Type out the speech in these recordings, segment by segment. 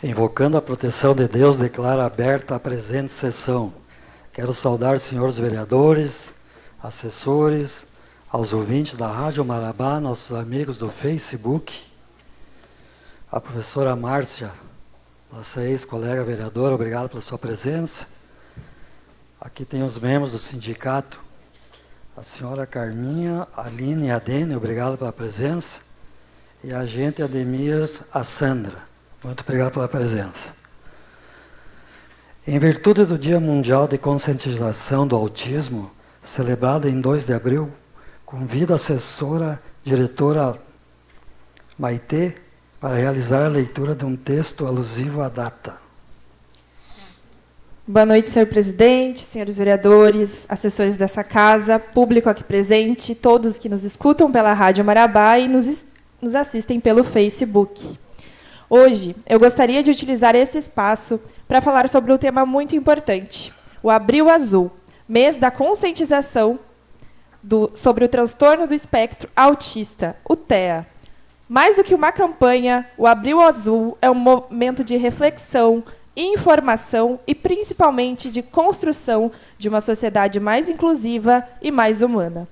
Invocando a proteção de Deus, declaro aberta a presente sessão. Quero saudar os senhores vereadores, assessores, aos ouvintes da Rádio Marabá, nossos amigos do Facebook, a professora Márcia, nossa ex-colega vereadora, obrigado pela sua presença. Aqui tem os membros do sindicato, a senhora Carminha, a Aline e a Dene, obrigado pela presença. E a agente Ademias, a Sandra, muito obrigado pela presença. Em virtude do Dia Mundial de Conscientização do Autismo, celebrado em 2 de abril, convido a assessora, diretora Maitê, para realizar a leitura de um texto alusivo à data. Boa noite, senhor presidente, senhores vereadores, assessores dessa casa, público aqui presente, todos que nos escutam pela Rádio Marabá e nos assistem pelo Facebook. Hoje, eu gostaria de utilizar esse espaço para falar sobre um tema muito importante, o Abril Azul, mês da conscientização sobre o transtorno do espectro autista, o TEA. Mais do que uma campanha, o Abril Azul é um momento de reflexão, informação e, principalmente, de construção de uma sociedade mais inclusiva e mais humana.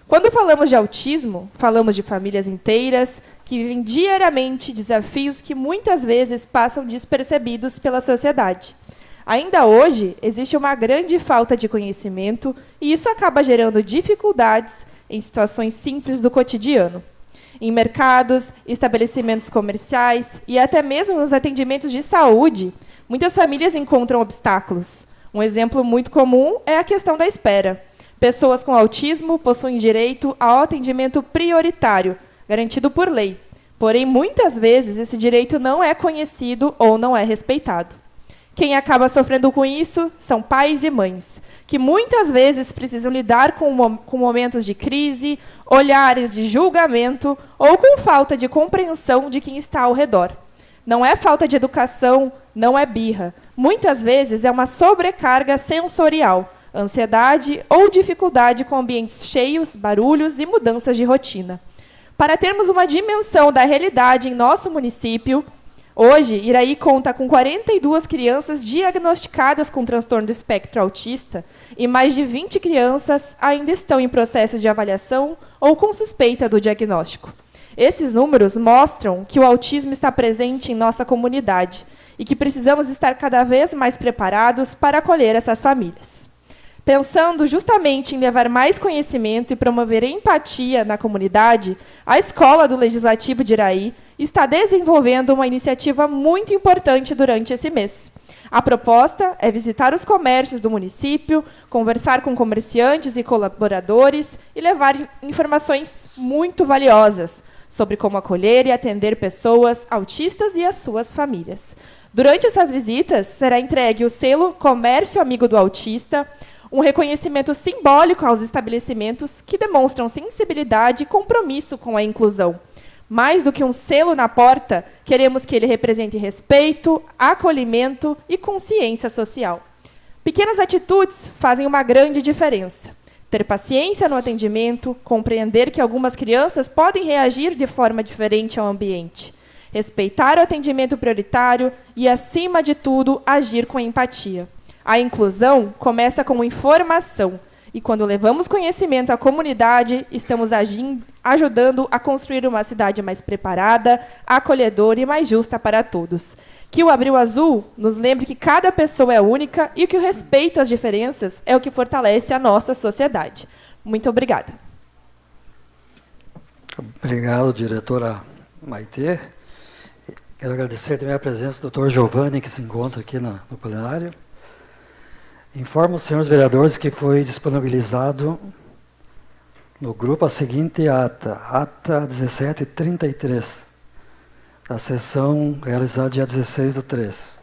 Quando falamos de autismo, falamos de famílias inteiras que vivem diariamente desafios que muitas vezes passam despercebidos pela sociedade. Ainda hoje, existe uma grande falta de conhecimento e isso acaba gerando dificuldades em situações simples do cotidiano. Em mercados, estabelecimentos comerciais e até mesmo nos atendimentos de saúde, muitas famílias encontram obstáculos. Um exemplo muito comum é a questão da espera. Pessoas com autismo possuem direito ao atendimento prioritário, garantido por lei. Porém, muitas vezes, esse direito não é conhecido ou não é respeitado. Quem acaba sofrendo com isso são pais e mães, que muitas vezes precisam lidar com momentos de crise, olhares de julgamento ou com falta de compreensão de quem está ao redor. Não é falta de educação, não é birra. Muitas vezes é uma sobrecarga sensorial, ansiedade ou dificuldade com ambientes cheios, barulhos e mudanças de rotina. Para termos uma dimensão da realidade em nosso município, hoje, Iraí conta com 42 crianças diagnosticadas com transtorno do espectro autista e mais de 20 crianças ainda estão em processo de avaliação ou com suspeita do diagnóstico. Esses números mostram que o autismo está presente em nossa comunidade e que precisamos estar cada vez mais preparados para acolher essas famílias. Pensando justamente em levar mais conhecimento e promover empatia na comunidade, a Escola do Legislativo de Iraí está desenvolvendo uma iniciativa muito importante durante esse mês. A proposta é visitar os comércios do município, conversar com comerciantes e colaboradores e levar informações muito valiosas sobre como acolher e atender pessoas autistas e as suas famílias. Durante essas visitas, será entregue o selo Comércio Amigo do Autista, um reconhecimento simbólico aos estabelecimentos que demonstram sensibilidade e compromisso com a inclusão. Mais do que um selo na porta, queremos que ele represente respeito, acolhimento e consciência social. Pequenas atitudes fazem uma grande diferença. Ter paciência no atendimento, compreender que algumas crianças podem reagir de forma diferente ao ambiente, respeitar o atendimento prioritário e, acima de tudo, agir com empatia. A inclusão começa com informação, e quando levamos conhecimento à comunidade, estamos ajudando a construir uma cidade mais preparada, acolhedora e mais justa para todos. Que o Abril Azul nos lembre que cada pessoa é única e que o respeito às diferenças é o que fortalece a nossa sociedade. Muito obrigada. Obrigado, diretora Maitê. Quero agradecer também a presença do Dr. Giovanni, que se encontra aqui no plenário. Informo os senhores vereadores que foi disponibilizado no grupo a seguinte ata 1733, da sessão realizada dia 16/3.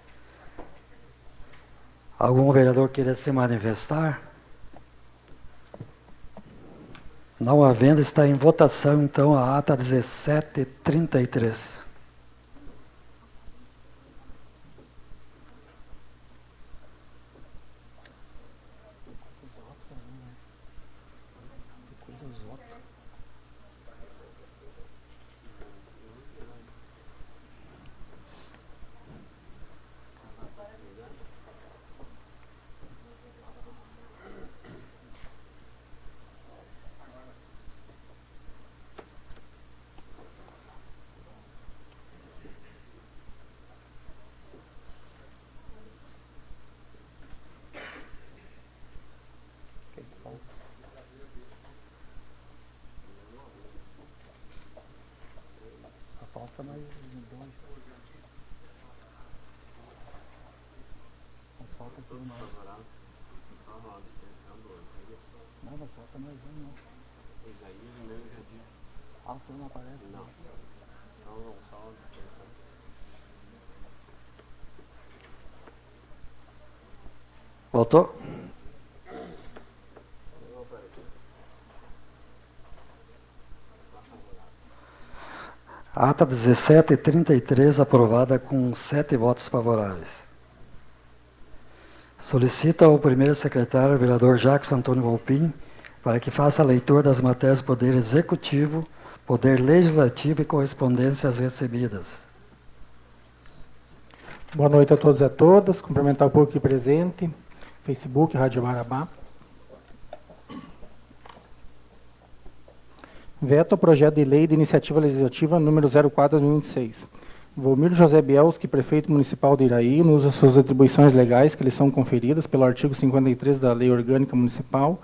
Algum vereador queira se manifestar? Não havendo, está em votação, então, a ata 1733. Falta mais dois. Mas falta aqui um mais. Não, mas falta mais um, não. Ah, o não aparece? Não. Não, só... Voltou? Ata 1733, aprovada com 7 votos favoráveis. Solicita ao primeiro secretário, vereador Jackson Antônio Volpin, para que faça a leitura das matérias do Poder Executivo, Poder Legislativo e correspondências recebidas. Boa noite a todos e a todas. Cumprimentar o povo aqui presente. Facebook, Rádio Marabá. Veto ao projeto de lei de iniciativa legislativa número 04/2026. Volmir José Bielski, prefeito municipal de Iraí, no uso das suas atribuições legais que lhe são conferidas pelo artigo 53 da Lei Orgânica Municipal,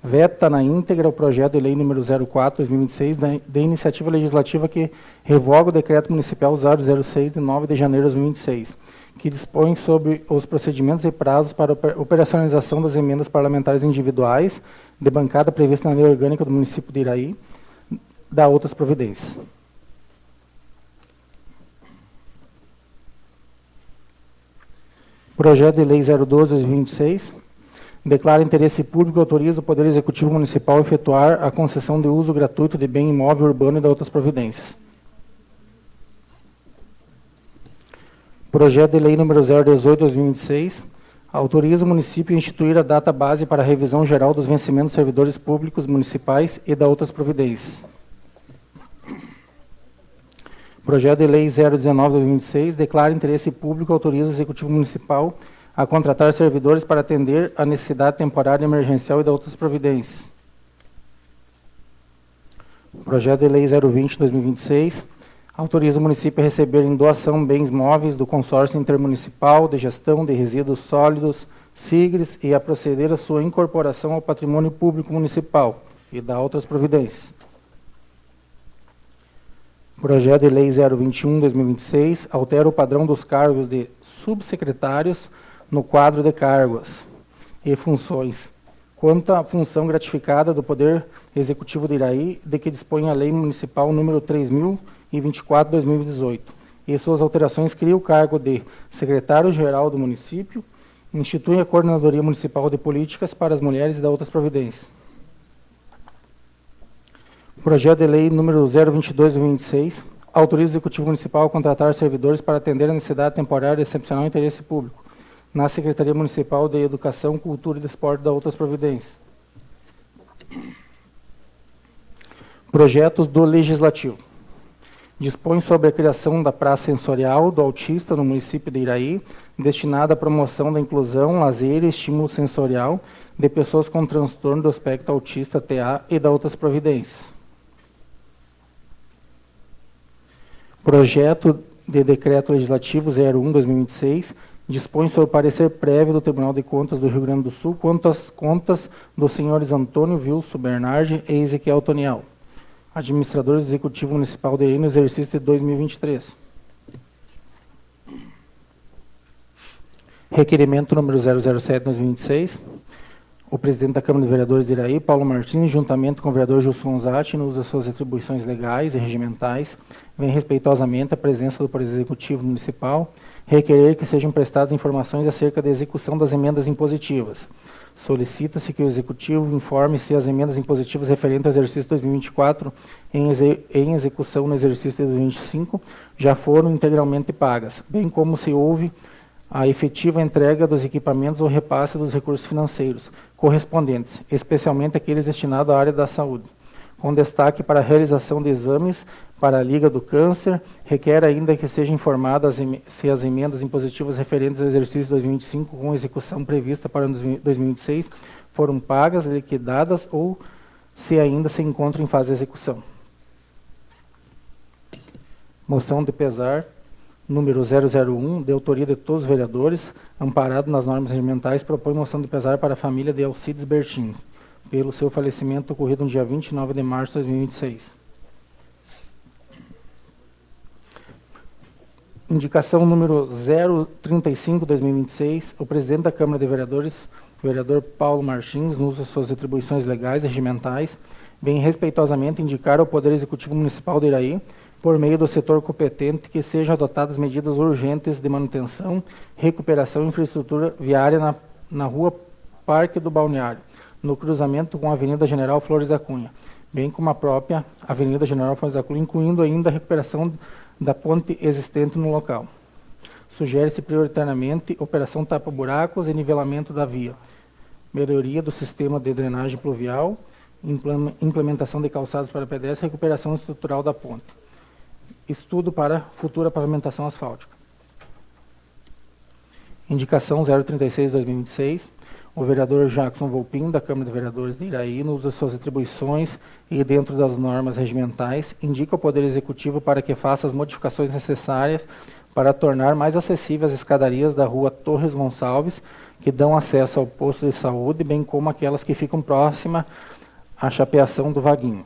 veta na íntegra o projeto de lei número 04/2026 da iniciativa legislativa que revoga o decreto municipal 006 de 9 de janeiro de 2026, que dispõe sobre os procedimentos e prazos para a operacionalização das emendas parlamentares individuais de bancada prevista na Lei Orgânica do município de Iraí, da outras providências. Projeto de Lei 012/2026 declara interesse público e autoriza o Poder Executivo Municipal a efetuar a concessão de uso gratuito de bem imóvel urbano e da outras providências. Projeto de Lei número 018/2026 autoriza o município a instituir a data base para a revisão geral dos vencimentos dos servidores públicos municipais e da outras providências. Projeto de Lei 019/2026 declara interesse público e autoriza o Executivo Municipal a contratar servidores para atender a necessidade temporária emergencial e da outras providências. Projeto de Lei 020/2026 autoriza o município a receber em doação bens móveis do Consórcio Intermunicipal de Gestão de Resíduos Sólidos, SIGRES, e a proceder à sua incorporação ao patrimônio público municipal e da outras providências. Projeto de Lei 021/2026 altera o padrão dos cargos de subsecretários no quadro de cargos e funções, quanto à função gratificada do Poder Executivo de Iraí, de que dispõe a Lei Municipal número 3024/2018. E suas alterações criam o cargo de secretário-geral do município, institui a Coordenadoria Municipal de Políticas para as Mulheres e da outras providências. Projeto de Lei número 022/2026 autoriza o Executivo Municipal a contratar servidores para atender a necessidade temporária de excepcional interesse público na Secretaria Municipal de Educação, Cultura e Desporto e da outras providências. Projetos do Legislativo. Dispõe sobre a criação da Praça Sensorial do Autista no município de Iraí, destinada à promoção da inclusão, lazer e estímulo sensorial de pessoas com transtorno do espectro autista, TA, e da outras providências. Projeto de Decreto Legislativo 01/2026 dispõe sobre o parecer prévio do Tribunal de Contas do Rio Grande do Sul quanto às contas dos senhores Antônio Wilson Bernardi e Ezequiel Tonial, administradores do Executivo Municipal de Iraí no exercício de 2023. Requerimento número 007/2026. O presidente da Câmara de Vereadores de Iraí, Paulo Martins, juntamente com o vereador Gilson Zatti, no uso das suas atribuições legais e regimentais, vem respeitosamente à presença do Poder Executivo Municipal requerer que sejam prestadas informações acerca da execução das emendas impositivas. Solicita-se que o Executivo informe se as emendas impositivas referentes ao exercício 2024 em execução no exercício de 2025 já foram integralmente pagas, bem como se houve a efetiva entrega dos equipamentos ou repasse dos recursos financeiros correspondentes, especialmente aqueles destinados à área da saúde. Com destaque para a realização de exames para a Liga do Câncer, requer ainda que seja informada se as emendas impositivas referentes ao exercício 2025 com execução prevista para 2026 foram pagas, liquidadas ou se ainda se encontram em fase de execução. Moção de pesar número 001, de autoria de todos os vereadores, amparado nas normas regimentais, propõe moção de pesar para a família de Alcides Bertin, pelo seu falecimento ocorrido no dia 29 de março de 2026. Indicação número 035/2026, o presidente da Câmara de Vereadores, o vereador Paulo Martins, no uso das suas atribuições legais e regimentais, vem respeitosamente indicar ao Poder Executivo Municipal de Iraí, por meio do setor competente, que sejam adotadas medidas urgentes de manutenção, recuperação e infraestrutura viária na rua Parque do Balneário, no cruzamento com a Avenida General Flores da Cunha, bem como a própria Avenida General Flores da Cunha, incluindo ainda a recuperação da ponte existente no local. Sugere-se prioritariamente operação tapa-buracos e nivelamento da via, melhoria do sistema de drenagem pluvial, implementação de calçadas para pedestres e recuperação estrutural da ponte. Estudo para futura pavimentação asfáltica. Indicação 036/2026. O vereador Jackson Volpin, da Câmara de Vereadores de Iraí, no uso das suas atribuições e dentro das normas regimentais, indica ao Poder Executivo para que faça as modificações necessárias para tornar mais acessíveis as escadarias da rua Torres Gonçalves, que dão acesso ao posto de saúde, bem como aquelas que ficam próximas à chapeação do Vaguinho.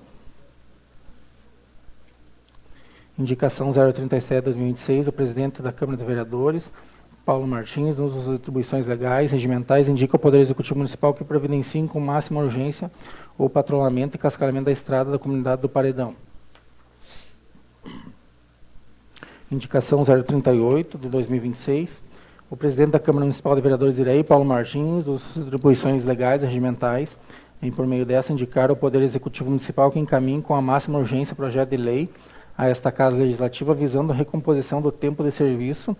Indicação 037/2026, o presidente da Câmara de Vereadores, Paulo Martins, nos uso das atribuições legais, regimentais, indica ao Poder Executivo Municipal que providencie com máxima urgência o patrulhamento e cascalhamento da estrada da comunidade do Paredão. Indicação 038/2026, o presidente da Câmara Municipal de Vereadores de Iraí, Paulo Martins, nos uso das atribuições legais e regimentais, vem por meio dessa indicar ao Poder Executivo Municipal que encaminhe com a máxima urgência o projeto de lei a esta Casa Legislativa visando a recomposição do tempo de serviço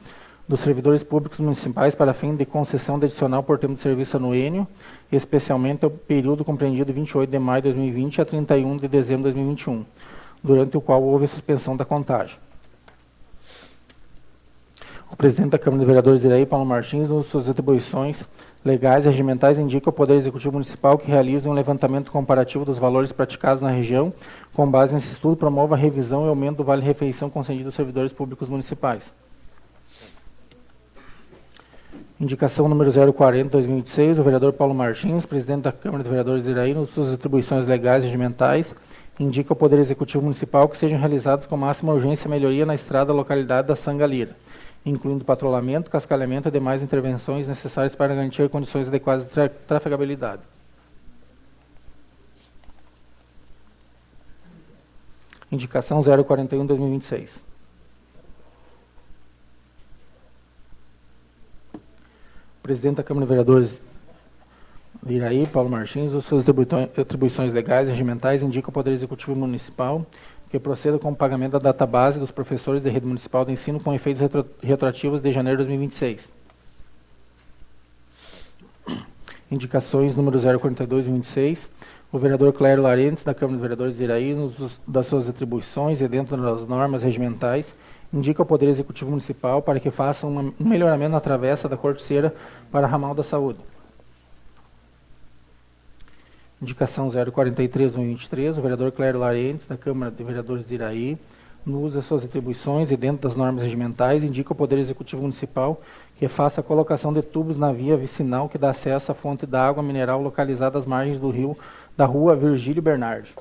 dos servidores públicos municipais para fim de concessão de adicional por tempo de serviço anuênio, especialmente o período compreendido de 28 de maio de 2020 a 31 de dezembro de 2021, durante o qual houve a suspensão da contagem. O presidente da Câmara de Vereadores de Iraí, Paulo Martins, nas suas atribuições legais e regimentais, indica ao Poder Executivo Municipal que realize um levantamento comparativo dos valores praticados na região, com base nesse estudo, promova a revisão e aumento do vale-refeição concedido aos servidores públicos municipais. Indicação número 040/2026, o vereador Paulo Martins, presidente da Câmara de Vereadores de Iraí, nas suas atribuições legais e regimentais, indica ao Poder Executivo Municipal que sejam realizados com máxima urgência a melhoria na estrada da localidade da Sangalira, incluindo patrulhamento, cascalhamento e demais intervenções necessárias para garantir condições adequadas de trafegabilidade. Indicação 041/2026. O presidente da Câmara de Vereadores de Iraí, Paulo Martins, as suas atribuições legais e regimentais, indica ao Poder Executivo Municipal que proceda com o pagamento da database dos professores da rede municipal de ensino com efeitos retroativos de janeiro de 2026. Indicações número 042/2026. O vereador Clério Larentes, da Câmara de Vereadores de Iraí, das suas atribuições e dentro das normas regimentais, indica ao Poder Executivo Municipal para que faça um melhoramento na travessa da Corticeira para Ramal da Saúde. Indicação 043/2023, o vereador Clério Larentes, da Câmara de Vereadores de Iraí, no uso das suas atribuições e dentro das normas regimentais, indica ao Poder Executivo Municipal que faça a colocação de tubos na via vicinal que dá acesso à fonte da água mineral localizada às margens do rio da rua Virgílio Bernardi.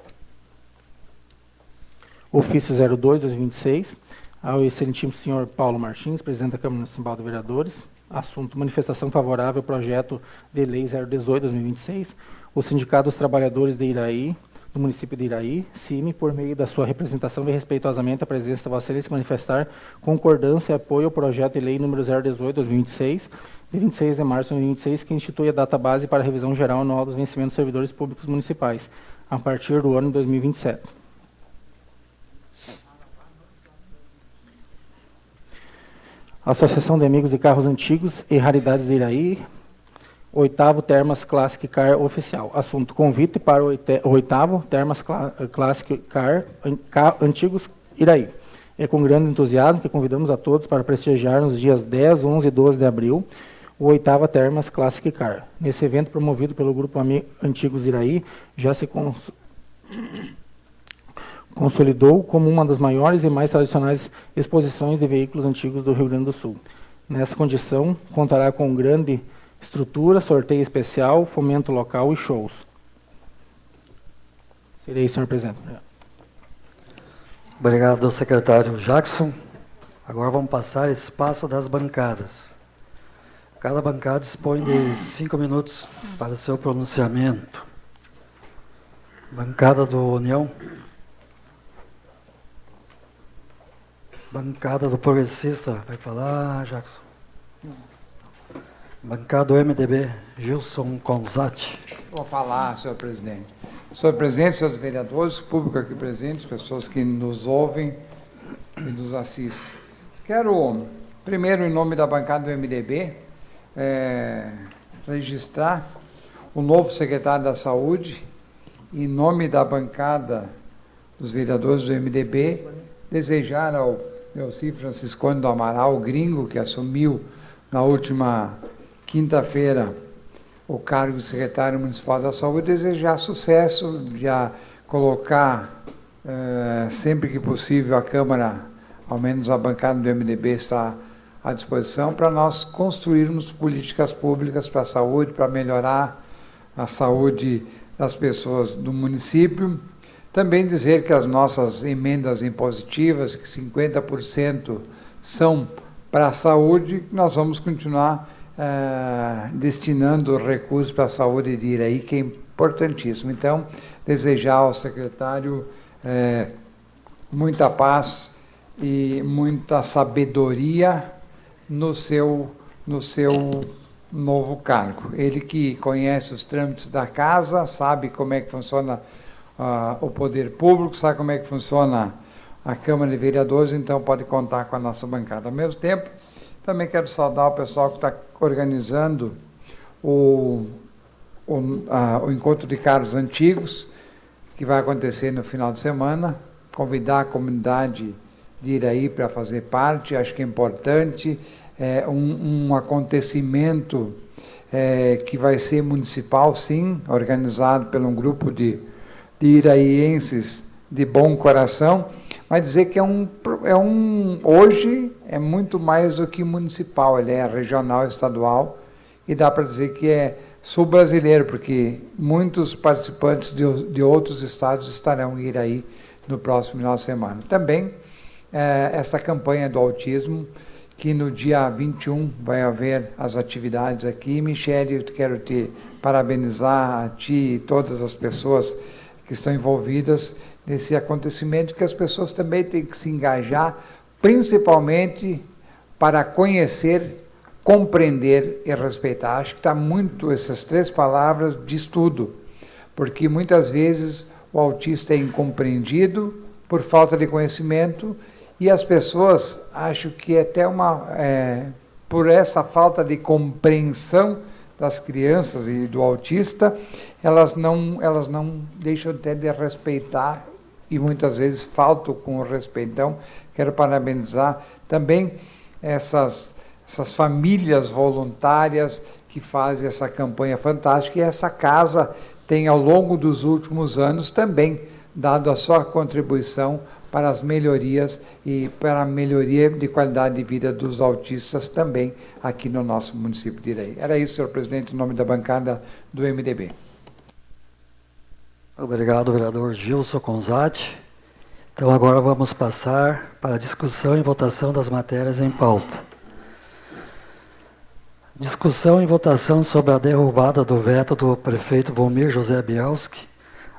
Ofício 02/2026, ao excelentíssimo senhor Paulo Martins, presidente da Câmara Municipal de Vereadores, assunto manifestação favorável ao projeto de lei 018/2026, o Sindicato dos Trabalhadores de Iraí, do município de Iraí, CIMI, por meio da sua representação, vem respeitosamente a presença de Vossa Excelência manifestar concordância e apoio ao projeto de lei número 018/2026, de 26 de março de 2026, que institui a database para a revisão geral anual dos vencimentos dos servidores públicos municipais, a partir do ano de 2027. Associação de Amigos de Carros Antigos e Raridades de Iraí, 8º Termas Classic Car Oficial. Assunto: convite para o 8º Termas Classic Car Antigos Iraí. É com grande entusiasmo que convidamos a todos para prestigiar nos dias 10, 11 e 12 de abril o 8º Termas Classic Car. Nesse evento promovido pelo Grupo Antigos Iraí, já se consolidou como uma das maiores e mais tradicionais exposições de veículos antigos do Rio Grande do Sul. Nessa condição, contará com grande estrutura, sorteio especial, fomento local e shows. Serei, senhor presidente. Obrigado, secretário Jackson. Agora vamos passar espaço das bancadas. Cada bancada dispõe de 5 minutos para seu pronunciamento. Bancada do União. Bancada do Progressista, vai falar, Jackson. Bancada do MDB, Gilson Conzatti. Vou falar, senhor presidente. Senhor presidente, senhores vereadores, público aqui presente, pessoas que nos ouvem e nos assistem. Quero, primeiro, em nome da bancada do MDB, registrar o novo secretário da Saúde, em nome da bancada dos vereadores do MDB, desejar ao Neuci Franciscone do Amaral, o gringo, que assumiu na última quinta-feira o cargo de secretário municipal da Saúde, desejar sucesso, já colocar, sempre que possível, a Câmara, ao menos a bancada do MDB está à disposição para nós construirmos políticas públicas para a saúde, para melhorar a saúde das pessoas do município. Também dizer que as nossas emendas impositivas, que 50% são para a saúde, nós vamos continuar destinando recursos para a saúde de Iraí, que é importantíssimo. Então, desejar ao secretário muita paz e muita sabedoria no seu novo cargo. Ele que conhece os trâmites da casa, sabe como é que funciona o poder público, sabe como é que funciona a Câmara de Vereadores, então pode contar com a nossa bancada. Ao mesmo tempo, também quero saudar o pessoal que está organizando o encontro de carros antigos, que vai acontecer no final de semana, convidar a comunidade de Iraí para fazer parte, acho que é importante, um acontecimento que vai ser municipal, sim, organizado por um grupo de iraienses de bom coração, mas dizer que hoje é muito mais do que municipal, ele é regional, estadual, e dá para dizer que é sul-brasileiro, porque muitos participantes de outros estados estarão em Iraí no próximo final de semana. Também essa campanha do autismo, que no dia 21 vai haver as atividades aqui. Michele, eu quero te parabenizar, a ti e todas as pessoas que estão envolvidas nesse acontecimento, que as pessoas também têm que se engajar, principalmente para conhecer, compreender e respeitar. Acho que está muito essas 3 palavras de estudo, porque muitas vezes o autista é incompreendido por falta de conhecimento e as pessoas, acho que até por essa falta de compreensão das crianças e do autista, elas não deixam até de respeitar e muitas vezes faltam com o respeito. Então, quero parabenizar também essas famílias voluntárias que fazem essa campanha fantástica, e essa casa tem, ao longo dos últimos anos, também dado a sua contribuição para as melhorias e para a melhoria de qualidade de vida dos autistas também aqui no nosso município de Iraí. Era isso, senhor presidente, em nome da bancada do MDB. Obrigado, vereador Gilson Conzatti. Então, agora vamos passar para a discussão e votação das matérias em pauta. Discussão e votação sobre a derrubada do veto do prefeito Volmir José Bielski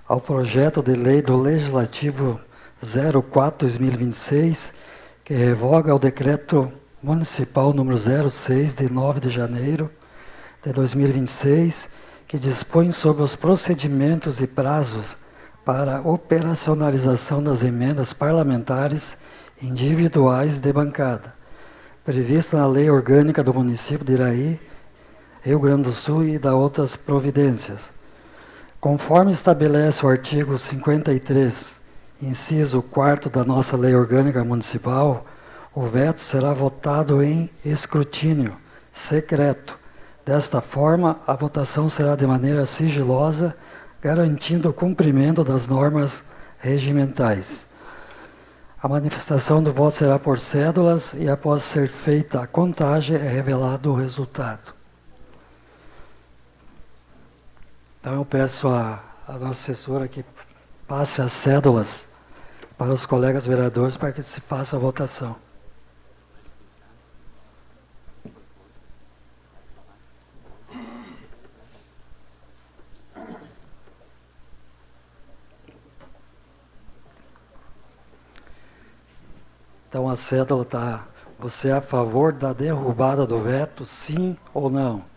ao projeto de lei do Legislativo 04/2026, que revoga o decreto municipal número 06, de 9 de janeiro de 2026, que dispõe sobre os procedimentos e prazos para a operacionalização das emendas parlamentares individuais de bancada, prevista na Lei Orgânica do Município de Iraí, Rio Grande do Sul, e da outras providências. Conforme estabelece o artigo 53, inciso 4º da nossa Lei Orgânica Municipal, o veto será votado em escrutínio secreto. Desta forma, a votação será de maneira sigilosa, garantindo o cumprimento das normas regimentais. A manifestação do voto será por cédulas e, após ser feita a contagem, é revelado o resultado. Então, eu peço à nossa assessora que passe as cédulas para os colegas vereadores para que se faça a votação. Então a cédula está, você é a favor da derrubada do veto, sim ou não?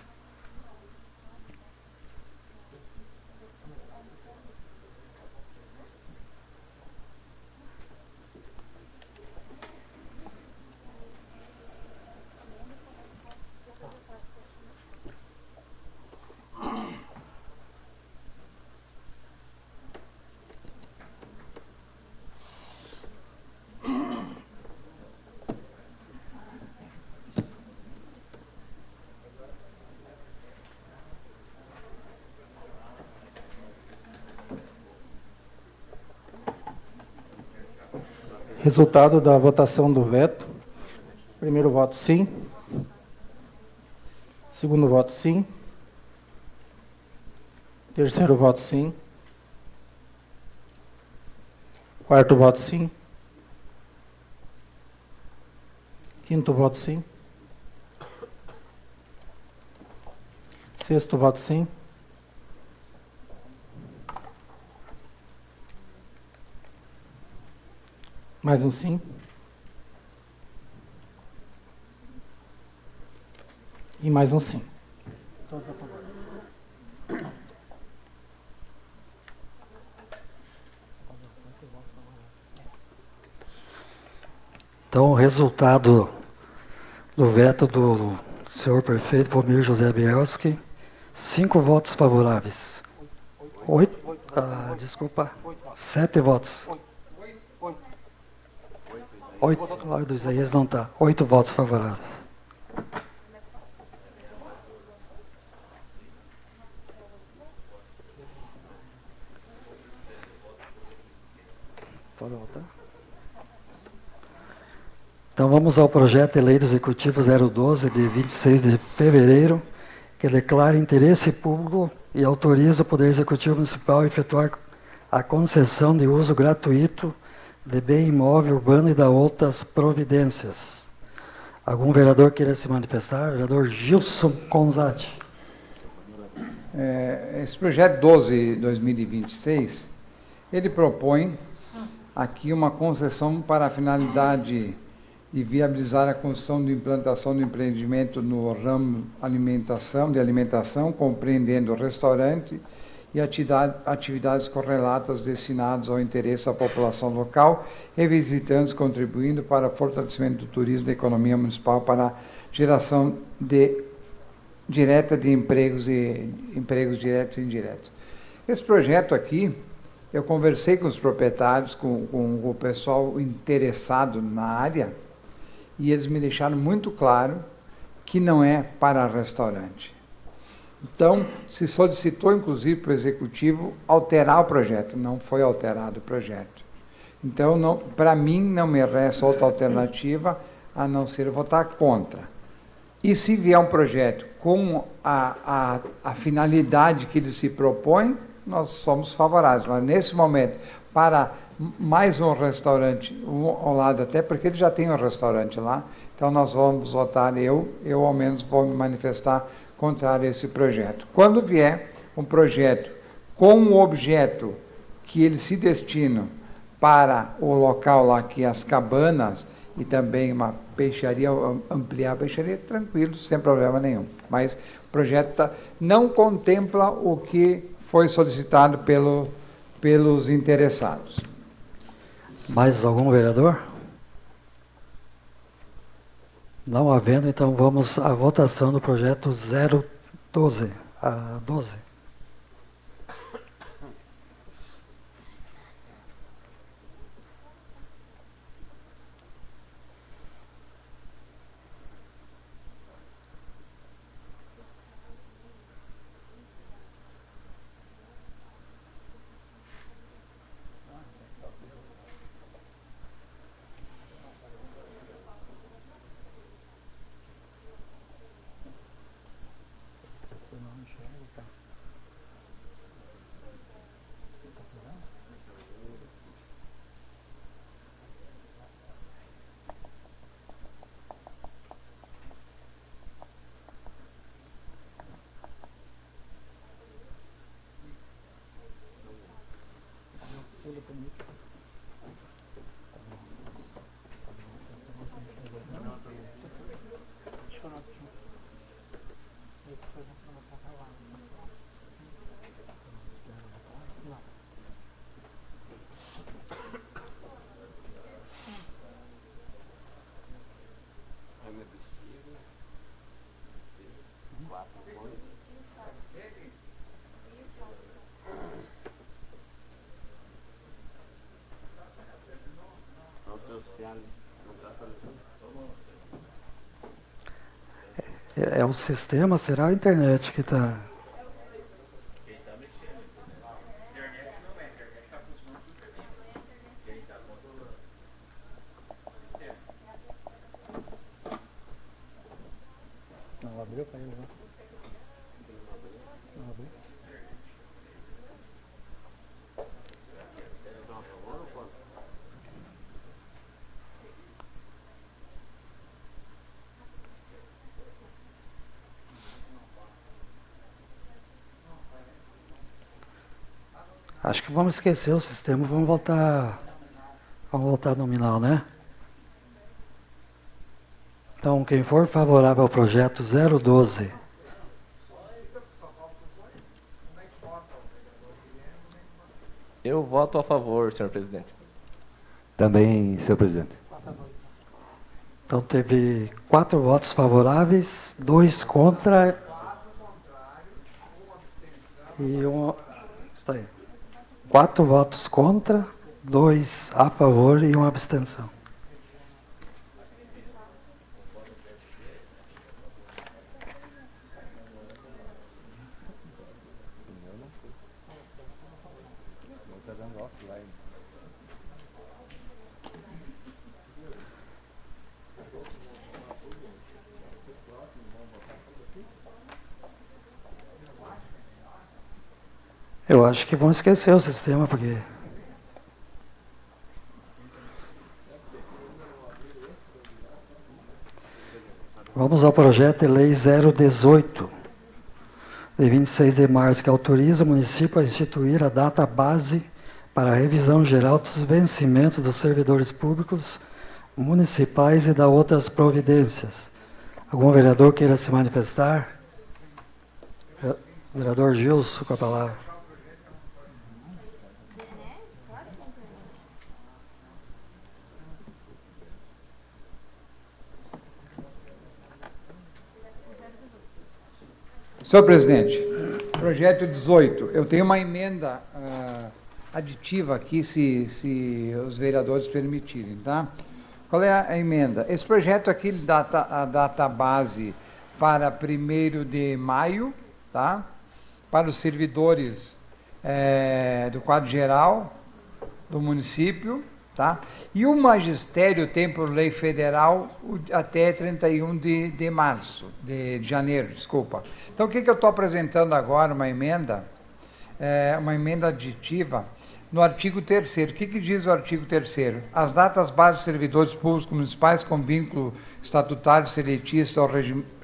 Resultado da votação do veto. Primeiro voto, sim. Segundo voto, sim. Terceiro voto, sim. Quarto voto, sim. Quinto voto, sim. Sexto voto, sim. Mais um sim. E mais um sim. Então, o resultado do veto do senhor prefeito Vomir José Bielski, 5 votos favoráveis. 7 votos. 8, o do Isaías não está. 8 votos favoráveis. Pode voltar? Então vamos ao projeto de lei do Executivo 012, de 26 de fevereiro, que declara interesse público e autoriza o Poder Executivo Municipal a efetuar a concessão de uso gratuito de bem imóvel urbano e da outras providências. Algum vereador queira se manifestar? Vereador Gilson Conzati. Esse projeto 12/2026, ele propõe aqui uma concessão para a finalidade de viabilizar a construção de implantação do empreendimento no ramo de alimentação, compreendendo restaurante e atividades correlatas destinadas ao interesse da população local e visitantes, contribuindo para o fortalecimento do turismo da economia municipal para a geração direta de empregos diretos e indiretos. Esse projeto aqui, eu conversei com os proprietários, com o pessoal interessado na área, e eles me deixaram muito claro que não é para restaurante. Então, se solicitou, inclusive, para o Executivo alterar o projeto. Não foi alterado o projeto. Então, para mim, não me resta outra alternativa a não ser votar contra. E se vier um projeto com a finalidade que ele se propõe, nós somos favoráveis. Mas, nesse momento, para mais um restaurante ao lado, até porque ele já tem um restaurante lá, então nós vamos votar, eu ao menos vou me manifestar contrário a esse projeto. Quando vier um projeto com um objeto que ele se destina para o local lá, que é as cabanas, e também uma peixaria, ampliar a peixaria, tranquilo, sem problema nenhum. Mas o projeto não contempla o que foi solicitado pelos interessados. Mais algum vereador? Não havendo, então vamos à votação do projeto 012. A 12. É o sistema, será a internet que está... Não abriu para ele, não. Não abriu. Acho que vamos esquecer o sistema, vamos voltar ao nominal, né? Então, quem for favorável ao projeto 012, Eu voto a favor, senhor presidente. Também, senhor presidente. então teve 4 votos favoráveis, 2 contra e está aí. 4 votos contra, 2 a favor e 1 abstenção. Eu acho que vão esquecer o sistema, porque... Vamos ao projeto de lei 018, de 26 de março, que autoriza o município a instituir a data base para a revisão geral dos vencimentos dos servidores públicos municipais e da outras providências. Algum vereador queira se manifestar? Vereador Gilson, com a palavra. Senhor presidente, projeto 18, eu tenho uma emenda aditiva aqui, se os vereadores permitirem, tá? Qual é a emenda? Esse projeto aqui data a data base para 1º de maio, tá? Para os servidores do quadro geral do município, tá? E o magistério tem por lei federal até 31 de março, de janeiro, desculpa. Então, o que eu estou apresentando agora, uma emenda aditiva, no artigo 3º. O que diz o artigo 3º? As datas básicas dos servidores públicos municipais com vínculo estatutário seletista ao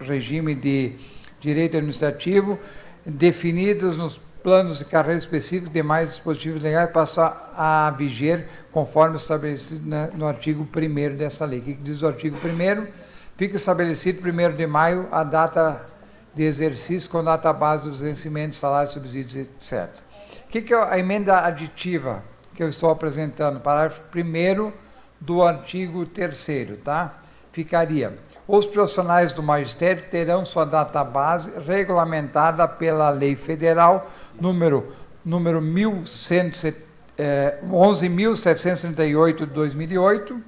regime de direito administrativo, definidos nos planos de carreira específicos, demais dispositivos legais passam a viger conforme estabelecido no artigo 1º dessa lei. O que diz o artigo 1º? Fica estabelecido 1º de maio a data de exercício com data base dos vencimentos, salários, subsídios, etc. O que é a emenda aditiva que eu estou apresentando? Parágrafo 1º do artigo 3º, tá? Ficaria: os profissionais do magistério terão sua data base regulamentada pela Lei Federal número 11.738 de 2008,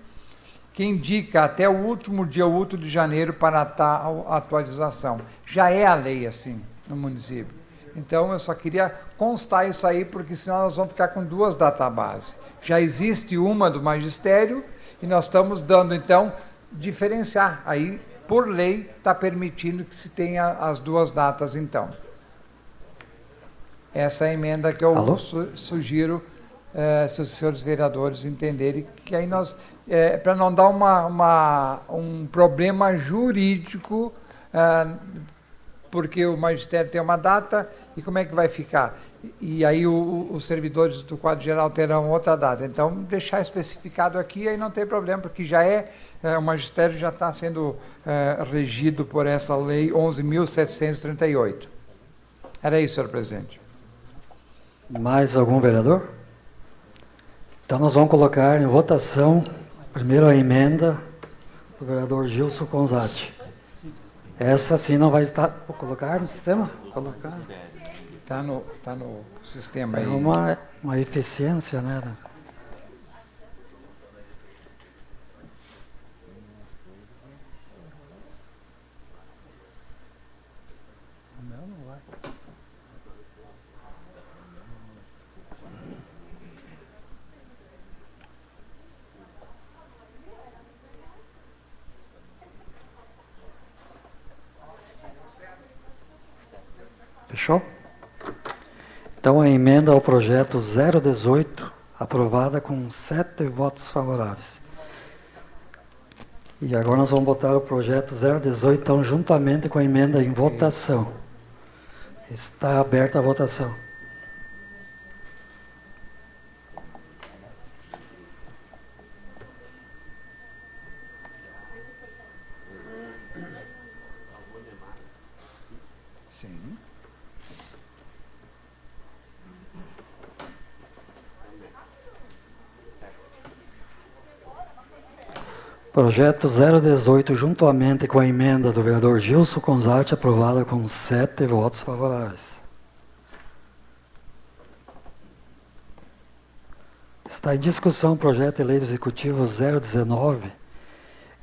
que indica até o último dia útil de janeiro para tal atualização. Já é a lei assim no município. Então, eu só queria constar isso aí, porque senão nós vamos ficar com 2 databases. Já existe uma do magistério e nós estamos dando, então, diferenciar. Aí, por lei, está permitindo que se tenha as 2 datas, então. Essa é a emenda que eu sugiro, se os senhores vereadores entenderem, que aí nós, para não dar um problema jurídico, porque o magistério tem uma data, e como é que vai ficar? E aí os servidores do quadro geral terão outra data. Então, deixar especificado aqui, aí não tem problema, porque já o magistério já está sendo regido por essa lei 11.738. Era isso, senhor presidente. Mais algum vereador? Então nós vamos colocar em votação, primeiro a emenda do vereador Gilson Conzatti. Essa sim não vai estar... Vou colocar no sistema? Colocar. Tá no sistema aí. É uma eficiência, né? Fechou? Então, a emenda ao projeto 018, aprovada com 7 votos favoráveis. E agora nós vamos botar o projeto 018, então, juntamente com a emenda em votação. Está aberta a votação. Sim. Projeto 018, juntamente com a emenda do vereador Gilson Conzatti, aprovada com 7 votos favoráveis. Está em discussão o projeto de lei do Executivo 019,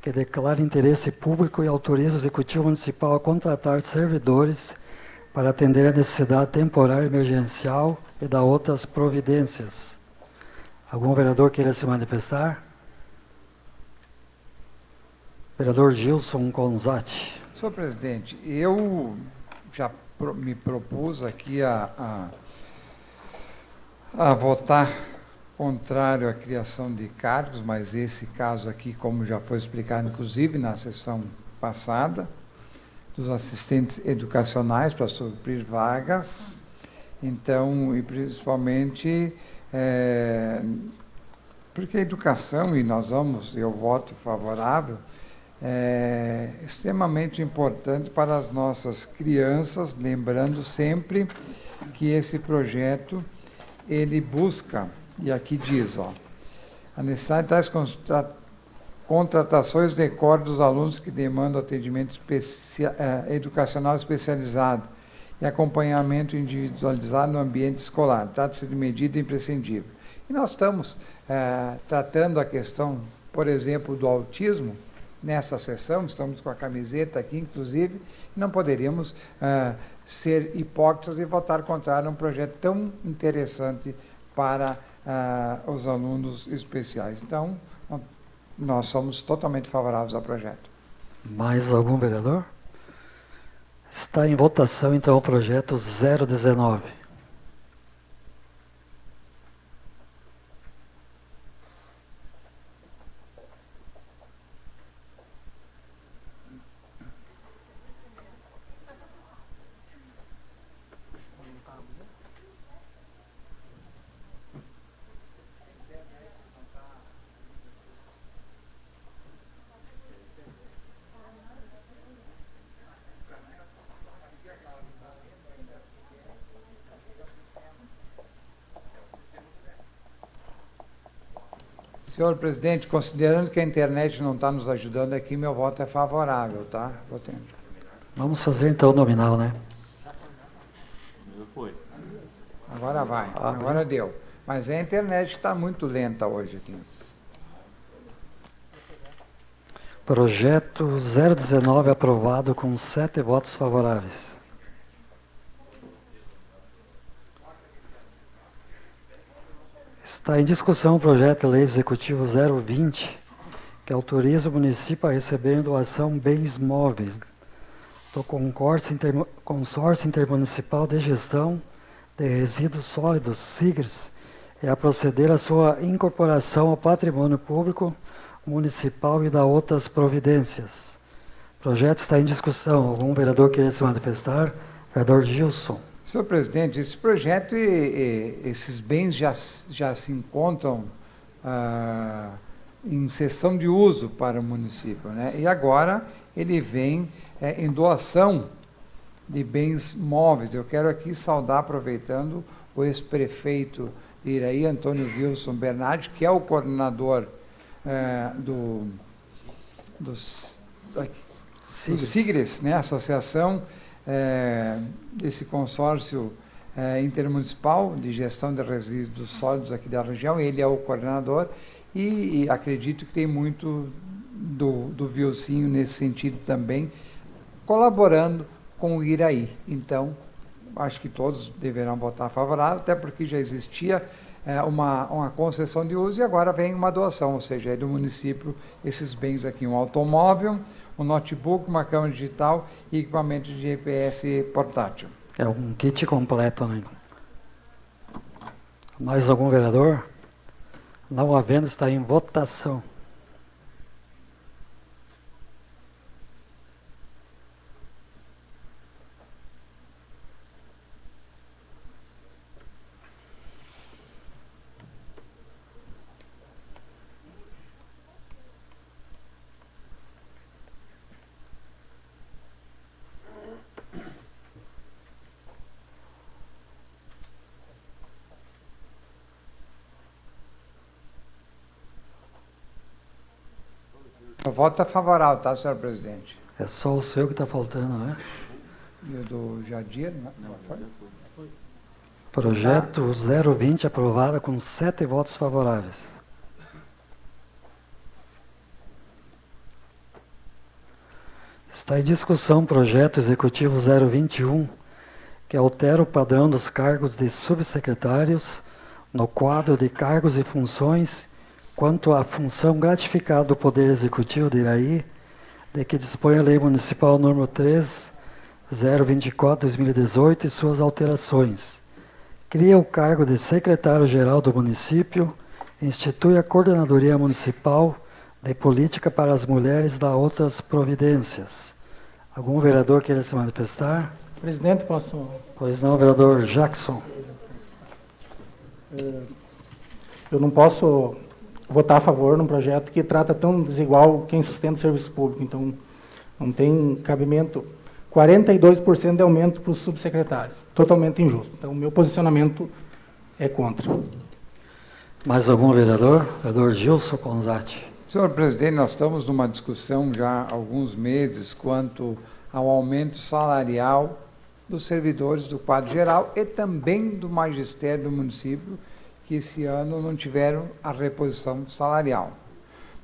que declara interesse público e autoriza o Executivo Municipal a contratar servidores para atender a necessidade temporária emergencial e dar outras providências. Algum vereador queira se manifestar? Vereador Gilson Conzatti. Senhor presidente, eu já me propus aqui a votar contrário à criação de cargos, mas esse caso aqui, como já foi explicado, inclusive na sessão passada, dos assistentes educacionais para suprir vagas, então, e principalmente, porque a educação, e eu voto favorável, é extremamente importante para as nossas crianças, lembrando sempre que esse projeto, ele busca, e aqui diz, a necessidade de tais contratações decorre dos alunos que demandam atendimento educacional especializado e acompanhamento individualizado no ambiente escolar. Trata-se de medida imprescindível. E nós estamos tratando a questão, por exemplo, do autismo, nessa sessão, estamos com a camiseta aqui, inclusive, e não poderíamos ser hipócritas e votar contrário a um projeto tão interessante para os alunos especiais. Então, nós somos totalmente favoráveis ao projeto. Mais algum vereador? Está em votação, então, o projeto 019. Senhor presidente, considerando que a internet não está nos ajudando aqui, meu voto é favorável, tá? Vamos fazer então o nominal, né? Agora vai, agora deu. Mas a internet está muito lenta hoje aqui. Projeto 019 aprovado com 7 votos favoráveis. Está em discussão o projeto de lei executivo 020, que autoriza o município a receber em doação bens móveis do Consórcio Intermunicipal de Gestão de Resíduos Sólidos, SIGRES, e a proceder à sua incorporação ao patrimônio público municipal e da outras providências. O projeto está em discussão. Algum vereador queira se manifestar? Vereador Gilson. Senhor presidente, esse projeto esses bens já se encontram em cessão de uso para o município, né? E agora ele vem em doação de bens móveis. Eu quero aqui saudar, aproveitando, o ex-prefeito de Iraí, Antônio Wilson Bernardi, que é o coordenador do SIGRES, né? Associação desse consórcio intermunicipal de gestão de resíduos sólidos aqui da região. Ele é o coordenador e acredito que tem muito do Vilcinho nesse sentido também, colaborando com o Iraí. Então, acho que todos deverão votar favorável, até porque já existia uma concessão de uso e agora vem uma doação, ou seja, é do município esses bens aqui, um automóvel, um notebook, uma câmera digital e equipamento de GPS portátil. É um kit completo, né? Mais algum vereador? Não havendo, está em votação. O voto é favorável, tá, senhor presidente? É só o seu que está faltando, né? E o do Jadir? Não foi? Projeto 020 aprovado com 7 votos favoráveis. Está em discussão o projeto executivo 021, que altera o padrão dos cargos de subsecretários no quadro de cargos e funções quanto à função gratificada do Poder Executivo de Iraí, de que dispõe a Lei Municipal número 3024/2018 e suas alterações. Cria o cargo de secretário-geral do município, institui a Coordenadoria Municipal de Política para as Mulheres e dá outras providências. Algum vereador queira se manifestar? Presidente, posso... Pois não, vereador Jackson. Eu não posso votar a favor num projeto que trata tão desigual quem sustenta o serviço público. Então, não tem cabimento. 42% de aumento para os subsecretários. Totalmente injusto. Então, o meu posicionamento é contra. Mais algum vereador? Vereador Gilson Conzatti. Senhor presidente, nós estamos numa discussão já há alguns meses quanto ao aumento salarial dos servidores do quadro geral e também do magistério do município, que esse ano não tiveram a reposição salarial.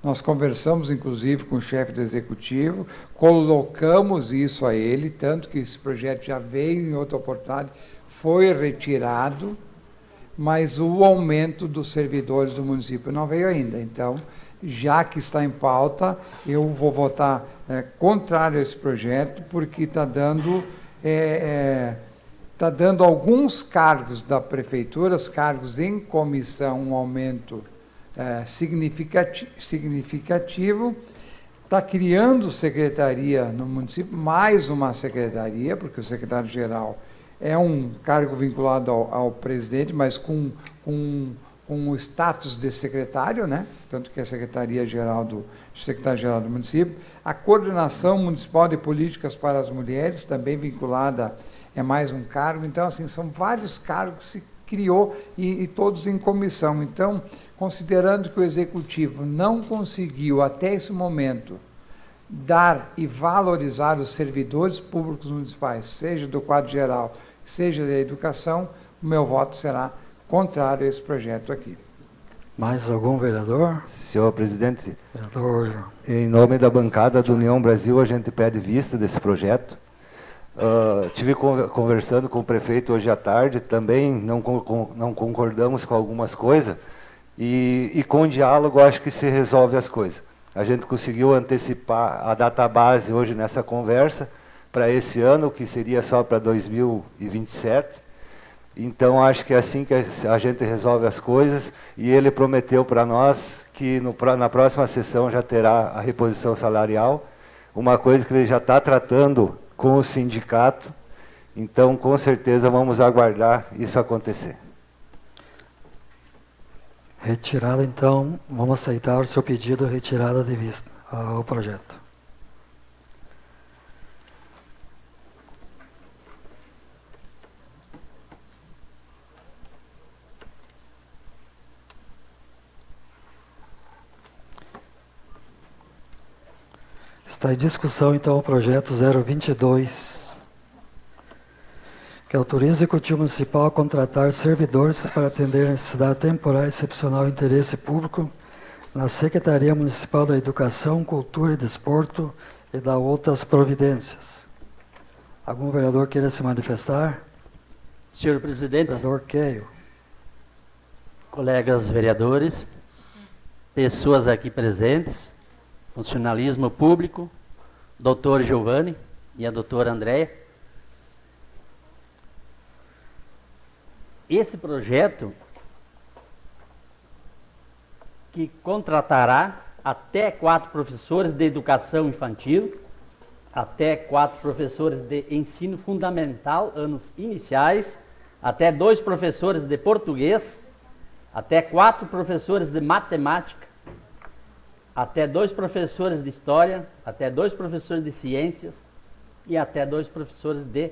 Nós conversamos, inclusive, com o chefe do executivo, colocamos isso a ele, tanto que esse projeto já veio em outra oportunidade, foi retirado, mas o aumento dos servidores do município não veio ainda. Então, já que está em pauta, eu vou votar contrário a esse projeto, porque está dando alguns cargos da prefeitura, os cargos em comissão, um aumento significativo, está criando secretaria no município, mais uma secretaria, porque o secretário-geral é um cargo vinculado ao presidente, mas com o status de secretário, né? Tanto que é a secretário-geral do município. A coordenação municipal de políticas para as mulheres, também vinculada, é mais um cargo. Então, assim, são vários cargos que se criou e todos em comissão. Então, considerando que o executivo não conseguiu, até esse momento, dar e valorizar os servidores públicos municipais, seja do quadro geral, seja da educação, o meu voto será contrário a esse projeto aqui. Mais algum vereador? Senhor presidente, Vereador. em nome da bancada do União Brasil, a gente pede vista desse projeto. Tive conversando com o prefeito hoje à tarde, também não concordamos com algumas coisas, e com o diálogo acho que se resolve as coisas. A gente conseguiu antecipar a database hoje nessa conversa para esse ano, que seria só para 2027. Então, acho que é assim que a gente resolve as coisas, e ele prometeu para nós que na próxima sessão já terá a reposição salarial, uma coisa que ele já está tratando com o sindicato. Então, com certeza, vamos aguardar isso acontecer. Retirada, então, vamos aceitar o seu pedido de retirada de vista ao projeto. Está em discussão, então, o projeto 022, que autoriza o Executivo Municipal a contratar servidores para atender a necessidade temporária e excepcional interesse público na Secretaria Municipal da Educação, Cultura e Desporto e dar outras providências. Algum vereador queira se manifestar? Senhor presidente, Vereador Keio. colegas vereadores, pessoas aqui presentes, funcionalismo público, doutor Giovanni e a doutora Andréia. esse projeto que contratará até 4 professores de educação infantil, até 4 professores de ensino fundamental, anos iniciais, até 2 professores de português, até 4 professores de matemática, até 2 professores de história, até 2 professores de ciências e até 2 professores de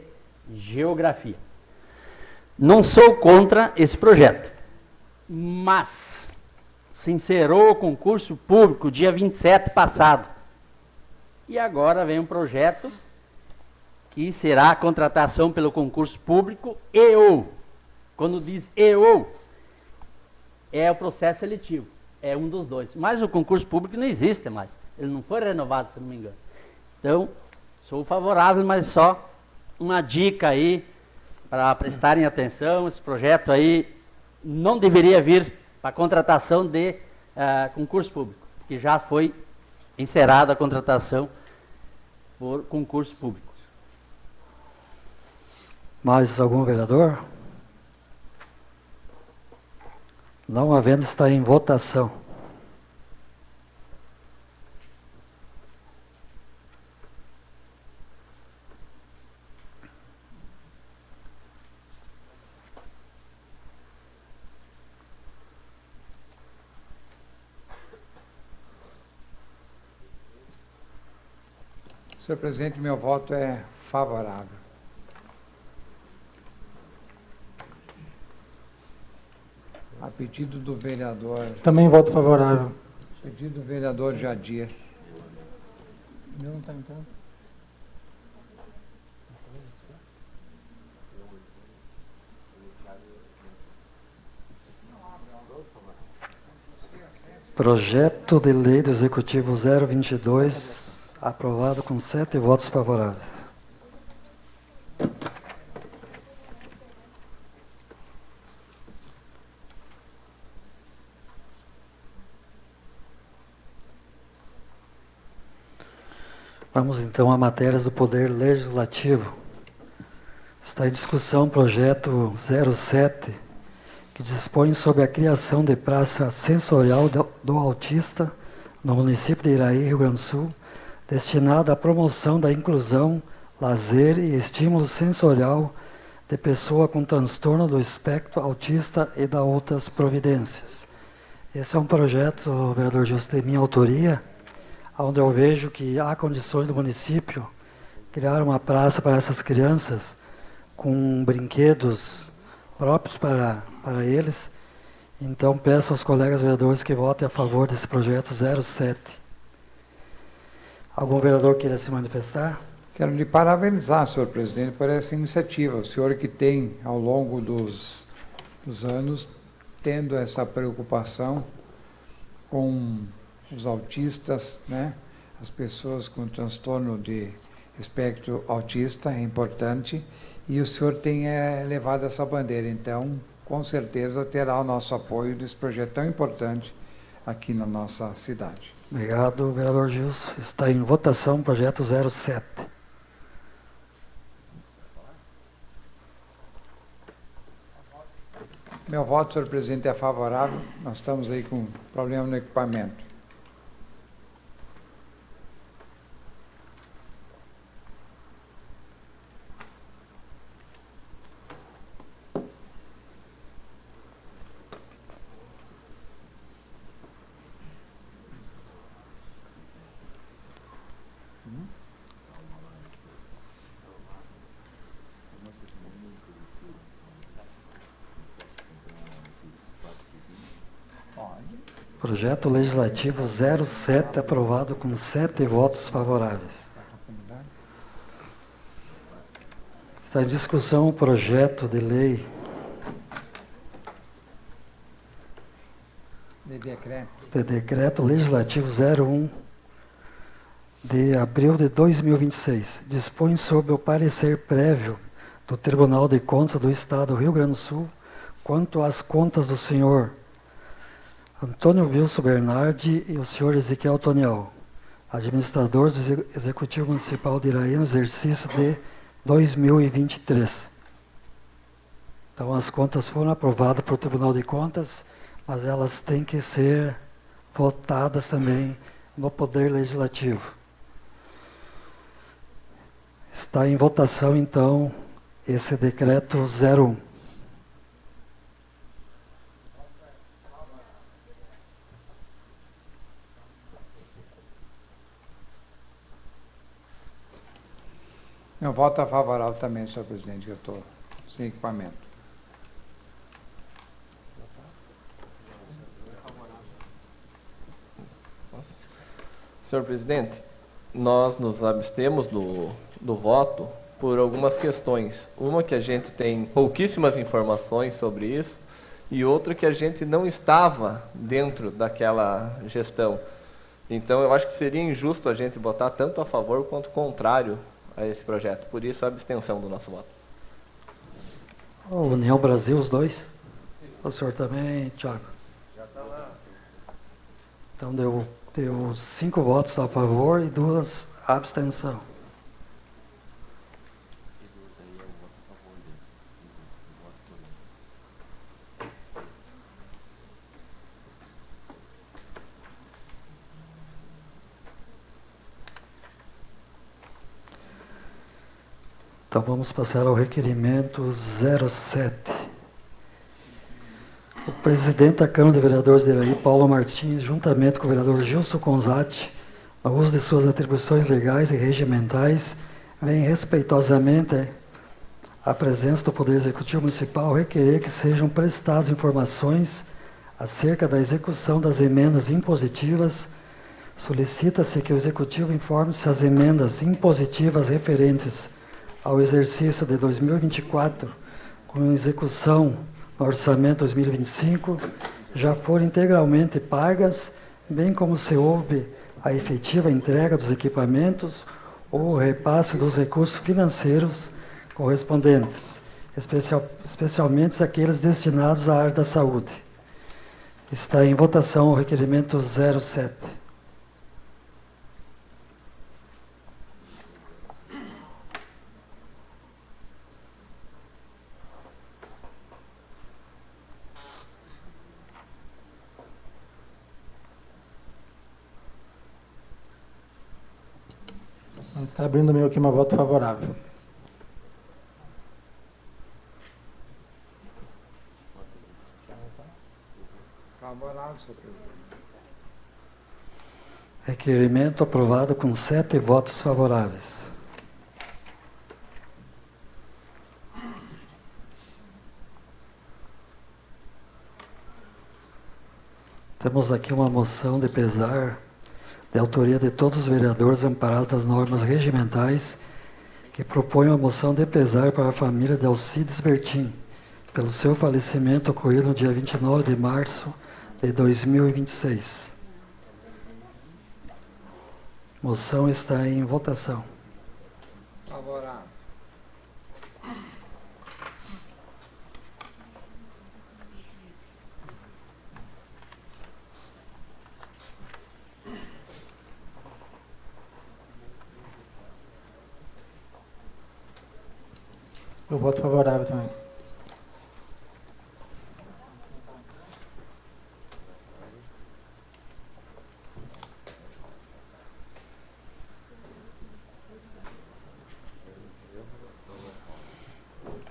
geografia. Não sou contra esse projeto, mas se encerrou o concurso público dia 27 passado. E agora vem um projeto que será a contratação pelo concurso público e/ou. Quando diz e/ou, é o processo seletivo. É um dos dois. Mas o concurso público não existe mais. Ele não foi renovado, se não me engano. Então, sou favorável, mas só uma dica aí para prestarem atenção. Esse projeto aí não deveria vir para a contratação de concurso público, porque já foi encerrada a contratação por concurso público. Mais algum vereador? Não havendo, está em votação. Senhor presidente, meu voto é favorável. A pedido do vereador. Também voto favorável. Pedido do vereador Jadir. Não está entrando. Projeto de lei do Executivo 022, aprovado com 7 votos favoráveis. Vamos então a matérias do Poder Legislativo. Está em discussão o projeto 07, que dispõe sobre a criação de praça sensorial do autista no município de Iraí, Rio Grande do Sul, destinada à promoção da inclusão, lazer e estímulo sensorial de pessoa com transtorno do espectro autista e da outras providências. Esse é um projeto, vereador Justo, de minha autoria, onde eu vejo que há condições do município criar uma praça para essas crianças com brinquedos próprios para eles. Então peço aos colegas vereadores que votem a favor desse projeto 07. Algum vereador queira se manifestar? Quero lhe parabenizar, senhor presidente, por essa iniciativa. O senhor que tem, ao longo dos anos, tendo essa preocupação com os autistas, né? As pessoas com transtorno de espectro autista, é importante, e o senhor tem levado essa bandeira. Então, com certeza, terá o nosso apoio desse projeto tão importante aqui na nossa cidade. Obrigado, vereador Gilson. Está em votação o projeto 07. Meu voto, senhor presidente, é favorável. Nós estamos aí com problema no equipamento. Projeto Legislativo 07, aprovado com 7 votos favoráveis. Está em discussão o projeto de lei de decreto legislativo 01 de abril de 2026. Dispõe sobre o parecer prévio do Tribunal de Contas do Estado do Rio Grande do Sul quanto às contas do senhor Antônio Wilson Bernardi e o senhor Ezequiel Tonial, administradores do Executivo Municipal de Iraí no exercício de 2023. Então, as contas foram aprovadas pelo Tribunal de Contas, mas elas têm que ser votadas também no Poder Legislativo. Está em votação, então, esse decreto 01. Meu voto é favorável também, senhor presidente, que eu estou sem equipamento. Senhor presidente, nós nos abstemos do voto por algumas questões. Uma que a gente tem pouquíssimas informações sobre isso e outra que a gente não estava dentro daquela gestão. Então, eu acho que seria injusto a gente votar tanto a favor quanto contrário a esse projeto. Por isso, a abstenção do nosso voto. União Brasil, os dois? O senhor também, Thiago? Já está lá. Então, deu 5 votos a favor e 2 abstenção. Então vamos passar ao requerimento 07. O presidente da Câmara de Vereadores de Iraí, Paulo Martins, juntamente com o vereador Gilson Conzatti, no uso de suas atribuições legais e regimentais, vem respeitosamente à presença do Poder Executivo Municipal requerer que sejam prestadas informações acerca da execução das emendas impositivas. Solicita-se que o Executivo informe se as emendas impositivas referentes ao exercício de 2024, com execução no orçamento 2025, já foram integralmente pagas, bem como se houve a efetiva entrega dos equipamentos ou o repasse dos recursos financeiros correspondentes, especialmente aqueles destinados à área da saúde. Está em votação o requerimento 07. Está abrindo o meu aqui uma voto favorável. Favorável, senhor presidente. Requerimento aprovado com 7 votos favoráveis. Temos aqui uma moção de pesar de autoria de todos os vereadores amparados nas normas regimentais, que propõe uma moção de pesar para a família de Alcides Bertin, pelo seu falecimento ocorrido no dia 29 de março de 2026. Moção está em votação. Favorável. Eu voto favorável também.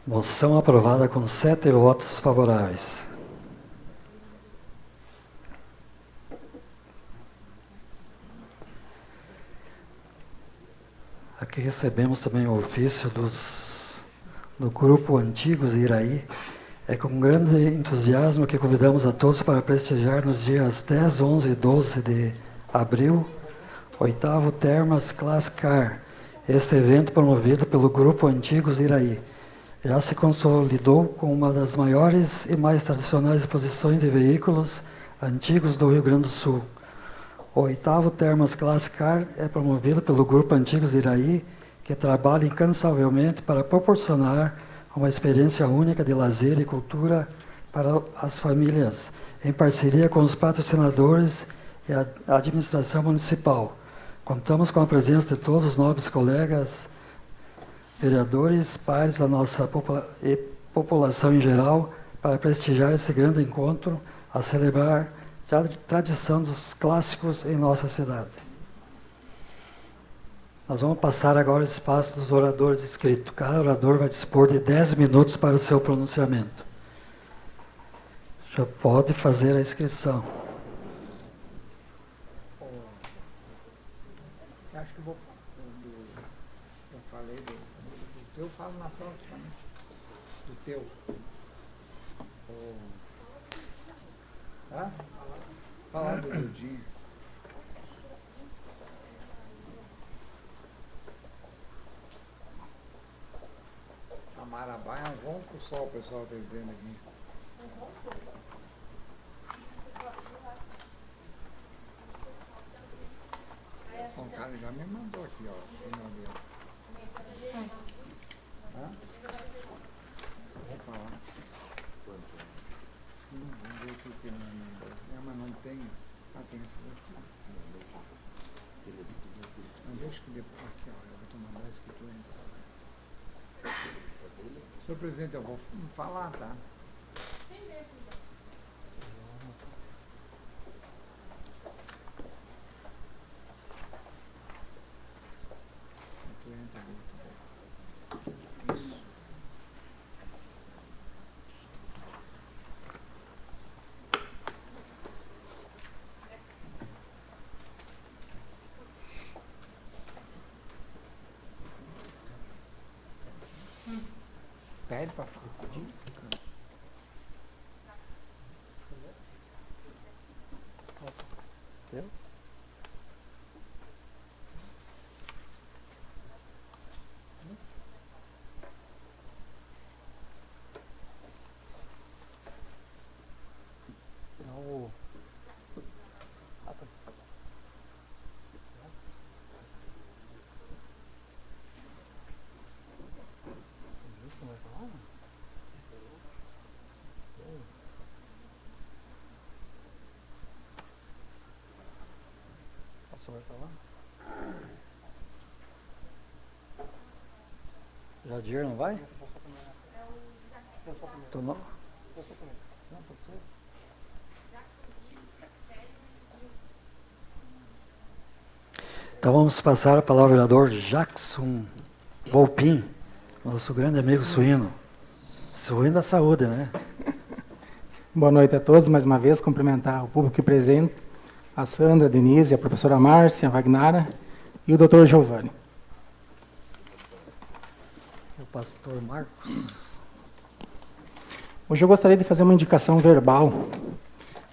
Moção aprovada com 7 votos favoráveis. Aqui recebemos também o ofício do Grupo Antigos de Iraí. É com grande entusiasmo que convidamos a todos para prestigiar nos dias 10, 11 e 12 de abril, 8º Termas Class Car. Este evento promovido pelo Grupo Antigos de Iraí já se consolidou como uma das maiores e mais tradicionais exposições de veículos antigos do Rio Grande do Sul. O 8º Termas Class Car é promovido pelo Grupo Antigos de Iraí, que trabalha incansavelmente para proporcionar uma experiência única de lazer e cultura para as famílias, em parceria com os patrocinadores e a administração municipal. Contamos com a presença de todos os nobres colegas, vereadores, pares da nossa população em geral, para prestigiar esse grande encontro, a celebrar a tradição dos clássicos em nossa cidade. Nós vamos passar agora o espaço dos oradores inscritos. Cada orador vai dispor de 10 minutos para o seu pronunciamento. Já pode fazer a inscrição. Acho que eu falei do teu, eu falo na próxima, né? Do teu. Hã? Falar do Dildinho. A Marabá é um ronco só, o pessoal está dizendo aqui. O cara já me mandou aqui, ó. Hã? Vou falar. Vamos ver o que ele me mandou. Mas não tem. Ah, tem esse aqui. Mas deixa que depois. Aqui, ó. Eu vou te mandar esse aqui. Senhor presidente, eu vou falar, tá? Pede para falar. Vai falar? Jadir não vai? Tomou? Então vamos passar a palavra ao vereador Jackson Volpin, nosso grande amigo suíno. Suíno da saúde, né? Boa noite a todos, mais uma vez, cumprimentar o público presente, a Sandra, a Denise, a professora Márcia, a Wagnara e o doutor Giovanni. O pastor Marcos. Hoje eu gostaria de fazer uma indicação verbal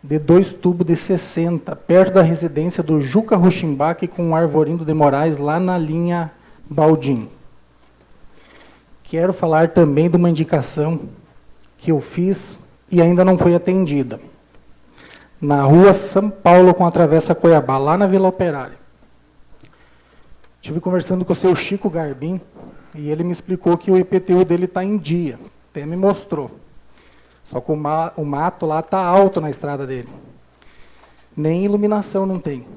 de 2 tubos de 60, perto da residência do Juca Ruchimbach com o Arvorindo de Moraes, lá na linha Baldim. Quero falar também de uma indicação que eu fiz e ainda não foi atendida. Na rua São Paulo, com a Travessa Cuiabá, lá na Vila Operária. Estive conversando com o seu Chico Garbim e ele me explicou que o IPTU dele está em dia, até me mostrou. Só que o mato lá está alto na estrada dele. Nem iluminação não tem.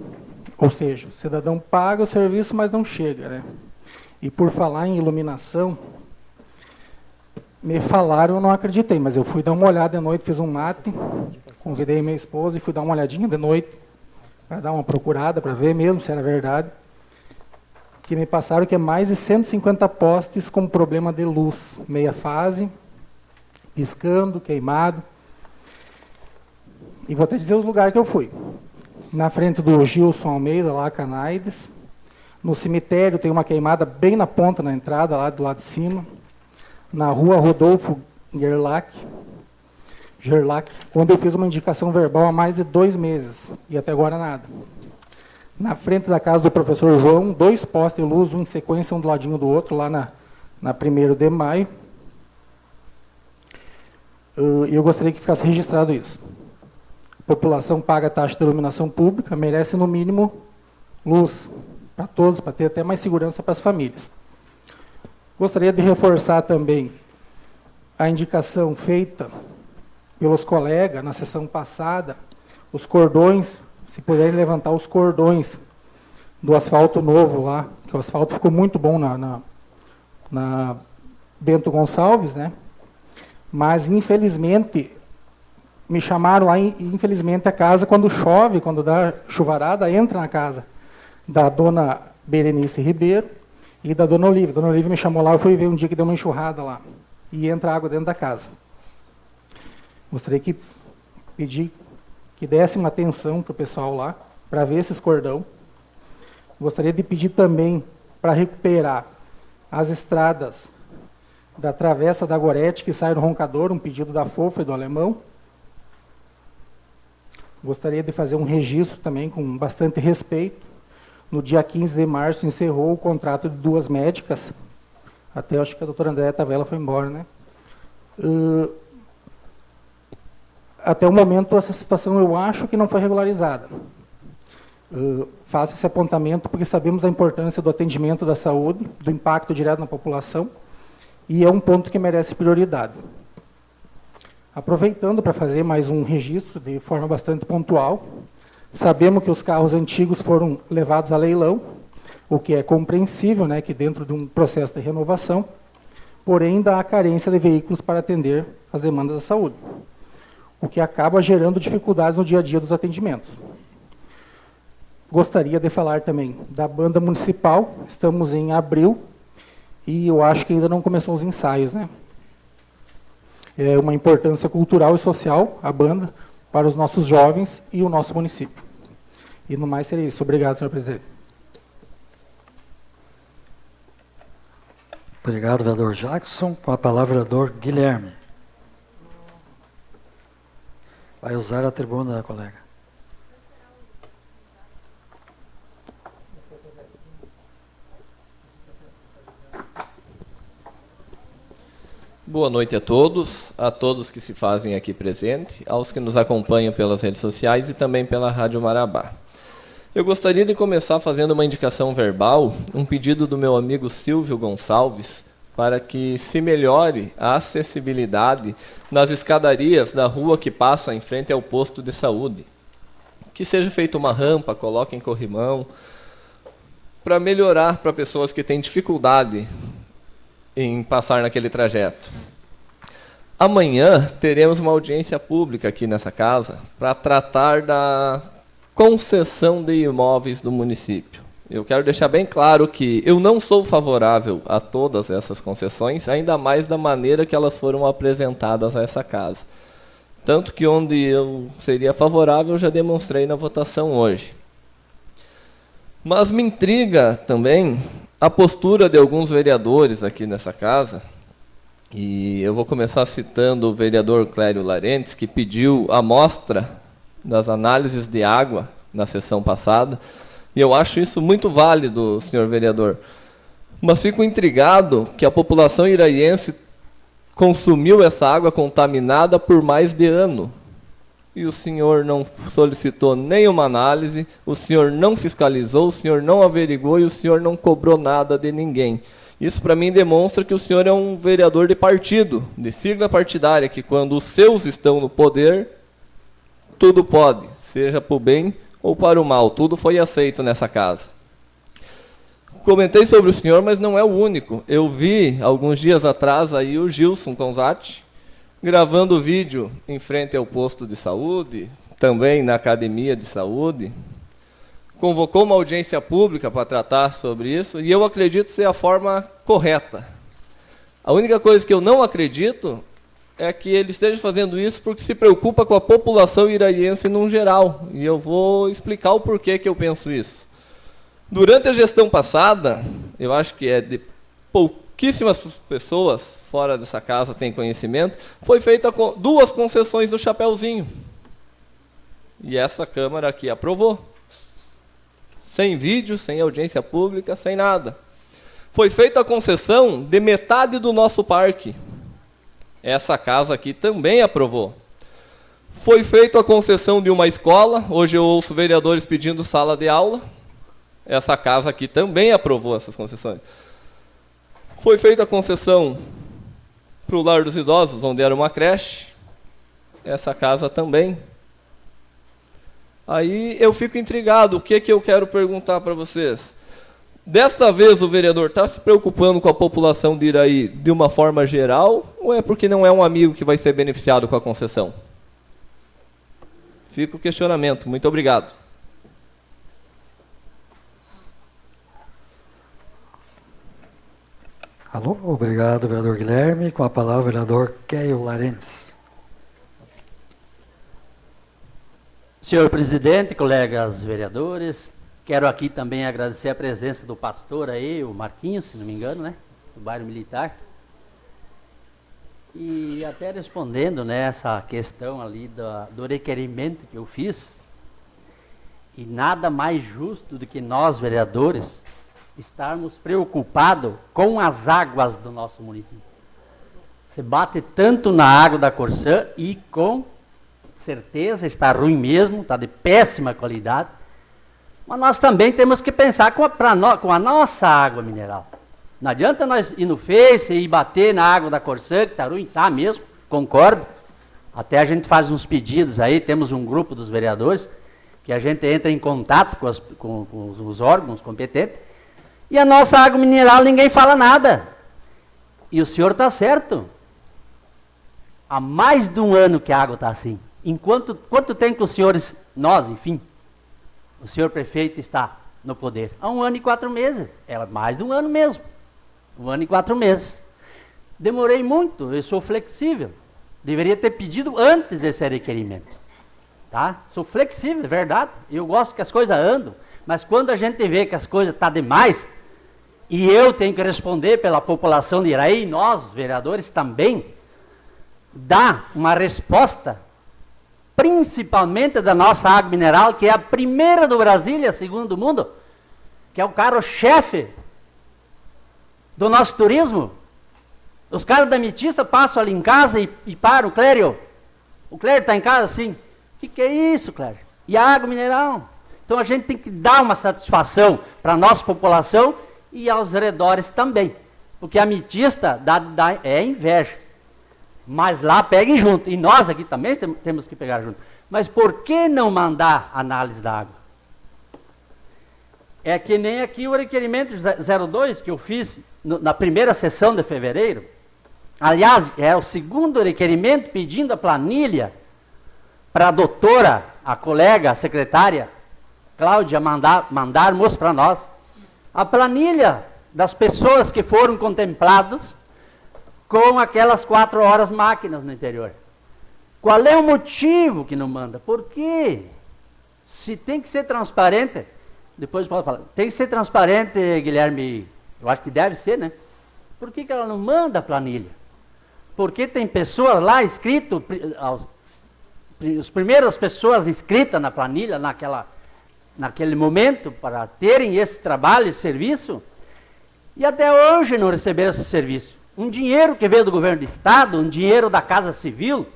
Ou seja, o cidadão paga o serviço, mas não chega, né? E por falar em iluminação, me falaram, eu não acreditei, mas eu fui dar uma olhada de noite, fiz um mate, convidei minha esposa e fui dar uma olhadinha de noite, para dar uma procurada, para ver mesmo se era verdade, que me passaram que é mais de 150 postes com problema de luz, meia fase, piscando, queimado. E vou até dizer os lugares que eu fui. Na frente do Gilson Almeida, lá, Canaides. No cemitério tem uma queimada bem na ponta, na entrada, lá do lado de cima. Na rua Rodolfo Gerlach, onde eu fiz uma indicação verbal há mais de 2 meses, e até agora nada. Na frente da casa do professor João, 2 postes de luz, um em sequência, um do ladinho do outro, lá na 1º de maio. E eu gostaria que ficasse registrado isso. A população paga a taxa de iluminação pública, merece no mínimo luz para todos, para ter até mais segurança para as famílias. Gostaria de reforçar também a indicação feita pelos colegas na sessão passada, os cordões, se puderem levantar os cordões do asfalto novo lá, que o asfalto ficou muito bom na Bento Gonçalves, né? Mas, infelizmente, me chamaram lá, infelizmente, a casa, quando chove, quando dá chuvarada, entra na casa da dona Berenice Ribeiro e da dona Olívia. Dona Olívia me chamou lá, eu fui ver um dia que deu uma enxurrada lá, e entra água dentro da casa. Gostaria que pedir que desse uma atenção para o pessoal lá, para ver esses cordão. Gostaria de pedir também para recuperar as estradas da Travessa da Gorete, que sai do Roncador, um pedido da Fofa e do Alemão. Gostaria de fazer um registro também com bastante respeito. No dia 15 de março encerrou o contrato de 2 médicas. Até acho que a doutora Andréa Tavella foi embora, né? Até o momento, essa situação eu acho que não foi regularizada. Faço esse apontamento porque sabemos da importância do atendimento da saúde, do impacto direto na população, e é um ponto que merece prioridade. Aproveitando para fazer mais um registro de forma bastante pontual, sabemos que os carros antigos foram levados a leilão, o que é compreensível, né, que dentro de um processo de renovação, porém ainda há carência de veículos para atender as demandas da saúde, o que acaba gerando dificuldades no dia a dia dos atendimentos. Gostaria de falar também da banda municipal, estamos em abril, e eu acho que ainda não começou os ensaios, né? É uma importância cultural e social, a banda, para os nossos jovens e o nosso município. E no mais seria isso. Obrigado, senhor presidente. Obrigado, vereador Jackson. Com a palavra, vereador Guilherme. Vai usar a tribuna, colega. Boa noite a todos que se fazem aqui presente, aos que nos acompanham pelas redes sociais e também pela Rádio Marabá. Eu gostaria de começar fazendo uma indicação verbal, um pedido do meu amigo Silvio Gonçalves, para que se melhore a acessibilidade nas escadarias da rua que passa em frente ao posto de saúde. Que seja feita uma rampa, coloquem corrimão, para melhorar para pessoas que têm dificuldade em passar naquele trajeto. Amanhã teremos uma audiência pública aqui nessa casa para tratar da concessão de imóveis do município. Eu quero deixar bem claro que eu não sou favorável a todas essas concessões, ainda mais da maneira que elas foram apresentadas a essa casa. Tanto que onde eu seria favorável eu já demonstrei na votação hoje. Mas me intriga também a postura de alguns vereadores aqui nessa casa, e eu vou começar citando o vereador Clério Larentes, que pediu a amostra das análises de água na sessão passada, e eu acho isso muito válido, senhor vereador. Mas fico intrigado que a população iraiense consumiu essa água contaminada por mais de ano. E o senhor não solicitou nenhuma análise, o senhor não fiscalizou, o senhor não averigou e o senhor não cobrou nada de ninguém. Isso para mim demonstra que o senhor é um vereador de partido, de sigla partidária, que quando os seus estão no poder, tudo pode, seja para o bem ou para o mal, tudo foi aceito nessa casa. Comentei sobre o senhor, mas não é o único. Eu vi alguns dias atrás aí o Gilson Conzatti gravando vídeo em frente ao posto de saúde, também na academia de saúde, convocou uma audiência pública para tratar sobre isso, e eu acredito ser a forma correta. A única coisa que eu não acredito é que ele esteja fazendo isso porque se preocupa com a população iraiense num geral, e eu vou explicar o porquê que eu penso isso. Durante a gestão passada, eu acho que é de pouquíssimas pessoas fora dessa casa têm conhecimento, foi feita 2 concessões do Chapeuzinho. E essa Câmara aqui aprovou. Sem vídeo, sem audiência pública, sem nada. Foi feita a concessão de metade do nosso parque. Essa casa aqui também aprovou. Foi feita a concessão de uma escola, hoje eu ouço vereadores pedindo sala de aula. Essa casa aqui também aprovou essas concessões. Foi feita a concessão para o Lar dos Idosos, onde era uma creche. Essa casa também. Aí eu fico intrigado, o que eu quero perguntar para vocês? Dessa vez o vereador está se preocupando com a população de Iraí de uma forma geral ou é porque não é um amigo que vai ser beneficiado com a concessão? Fica o questionamento. Muito obrigado. Alô, obrigado, vereador Guilherme. Com a palavra, o vereador Keio Larentes. Senhor presidente, colegas vereadores, quero aqui também agradecer a presença do pastor aí, o Marquinhos, se não me engano, né, do bairro Militar. E até respondendo, né, essa questão ali do requerimento que eu fiz, e nada mais justo do que nós, vereadores, estarmos preocupados com as águas do nosso município. Você bate tanto na água da Corsã e com certeza está ruim mesmo, está de péssima qualidade, mas nós também temos que pensar com a nossa água mineral. Não adianta nós ir no Face e bater na água da Corsã, que está ruim, está mesmo, concordo. Até a gente faz uns pedidos aí, temos um grupo dos vereadores, que a gente entra em contato com os órgãos competentes, e a nossa água mineral ninguém fala nada. E o senhor está certo. Há mais de um ano que a água está assim. Quanto tempo que os senhores, nós, enfim, o senhor prefeito está no poder? Há 1 ano e 4 meses. É mais de um ano mesmo. 1 ano e 4 meses. Demorei muito, eu sou flexível. Deveria ter pedido antes esse requerimento. Tá? Sou flexível, é verdade. Eu gosto que as coisas andam. Mas quando a gente vê que as coisas estão demais, e eu tenho que responder pela população de Iraí, e nós, os vereadores, também, dá uma resposta, principalmente da nossa água mineral, que é a primeira do Brasil e a segunda do mundo, que é o carro-chefe do nosso turismo. Os caras da Ametista passam ali em casa e param, o Clério está em casa assim, o que é isso, Clério? E a água mineral? Então a gente tem que dar uma satisfação para a nossa população e aos redores também, porque a Ametista é inveja. Mas lá peguem junto, e nós aqui também temos que pegar junto. Mas por que não mandar análise da água? É que nem aqui o requerimento 02 que eu fiz na primeira sessão de fevereiro. Aliás, é o segundo requerimento pedindo a planilha para a doutora, a colega, a secretária, Cláudia, mandarmos para nós a planilha das pessoas que foram contempladas com aquelas 4 horas máquinas no interior. Qual é o motivo que não manda? Por quê? Se tem que ser transparente, depois pode falar, tem que ser transparente, Guilherme, eu acho que deve ser, né? Por que ela não manda a planilha? Porque tem pessoas lá escritas, as primeiras pessoas inscritas na planilha, naquele momento, para terem esse trabalho, esse serviço, e até hoje não receberam esse serviço. Um dinheiro que veio do governo do estado, um dinheiro da Casa Civil,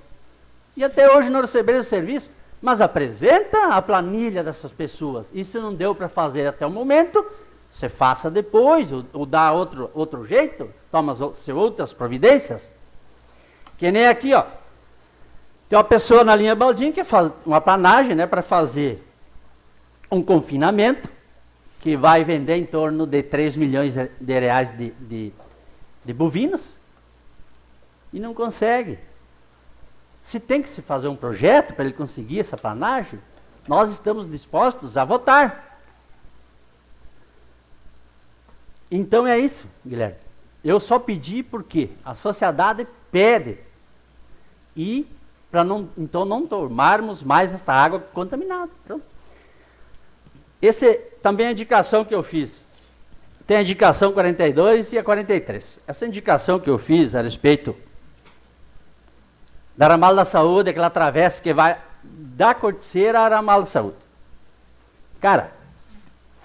e até hoje não receberam esse serviço, mas apresenta a planilha dessas pessoas. E se não deu para fazer até o momento, você faça depois, ou dá outro jeito, toma outras providências. Que nem aqui, ó. Tem uma pessoa na linha Baldinho que faz uma planagem, né, para fazer um confinamento, que vai vender em torno de 3 milhões de reais de bovinos, e não consegue. Se tem que se fazer um projeto para ele conseguir essa planagem, nós estamos dispostos a votar. Então é isso, Guilherme. Eu só pedi porque a sociedade pede, e para então não tomarmos mais esta água contaminada. Pronto. Essa também é a indicação que eu fiz. Tem a indicação 42 e a 43. Essa indicação que eu fiz a respeito da Ramal da Saúde, aquela travessa que vai da Corticeira à Ramal da Saúde. Cara,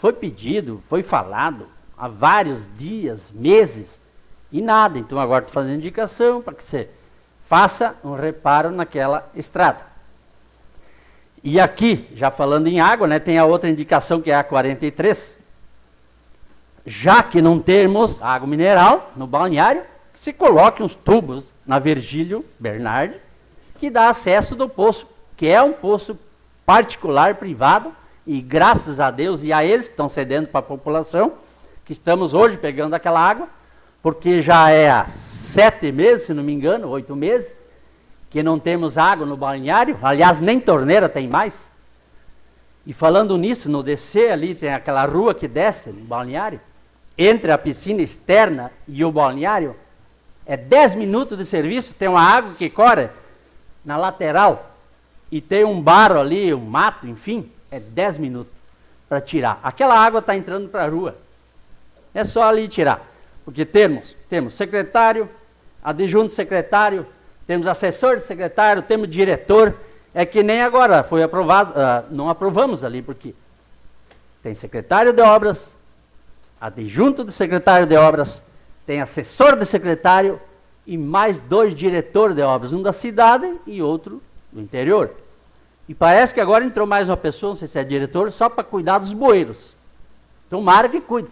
foi pedido, foi falado há vários dias, meses, e nada. Então agora estou fazendo indicação para que você faça um reparo naquela estrada. E aqui, já falando em água, né, tem a outra indicação que é a 43. Já que não temos água mineral no balneário, se coloque uns tubos na Virgílio Bernardi, que dá acesso do poço, que é um poço particular, privado, e graças a Deus e a eles que estão cedendo para a população, que estamos hoje pegando aquela água, porque já é há 7 meses, se não me engano, 8 meses, que não temos água no balneário, aliás, nem torneira tem mais. E falando nisso, no descer ali, tem aquela rua que desce no balneário, entre a piscina externa e o balneário, é 10 minutos de serviço, tem uma água que corre na lateral, e tem um barro ali, um mato, enfim, é 10 minutos para tirar. Aquela água está entrando para a rua. É só ali tirar. Porque temos secretário, adjunto secretário, temos assessor de secretário, temos diretor. É que nem agora foi aprovado, não aprovamos ali, porque tem secretário de obras, adjunto de secretário de obras, tem assessor de secretário e mais 2 diretores de obras, um da cidade e outro do interior. E parece que agora entrou mais uma pessoa, não sei se é diretor, só para cuidar dos bueiros. Tomara que cuide.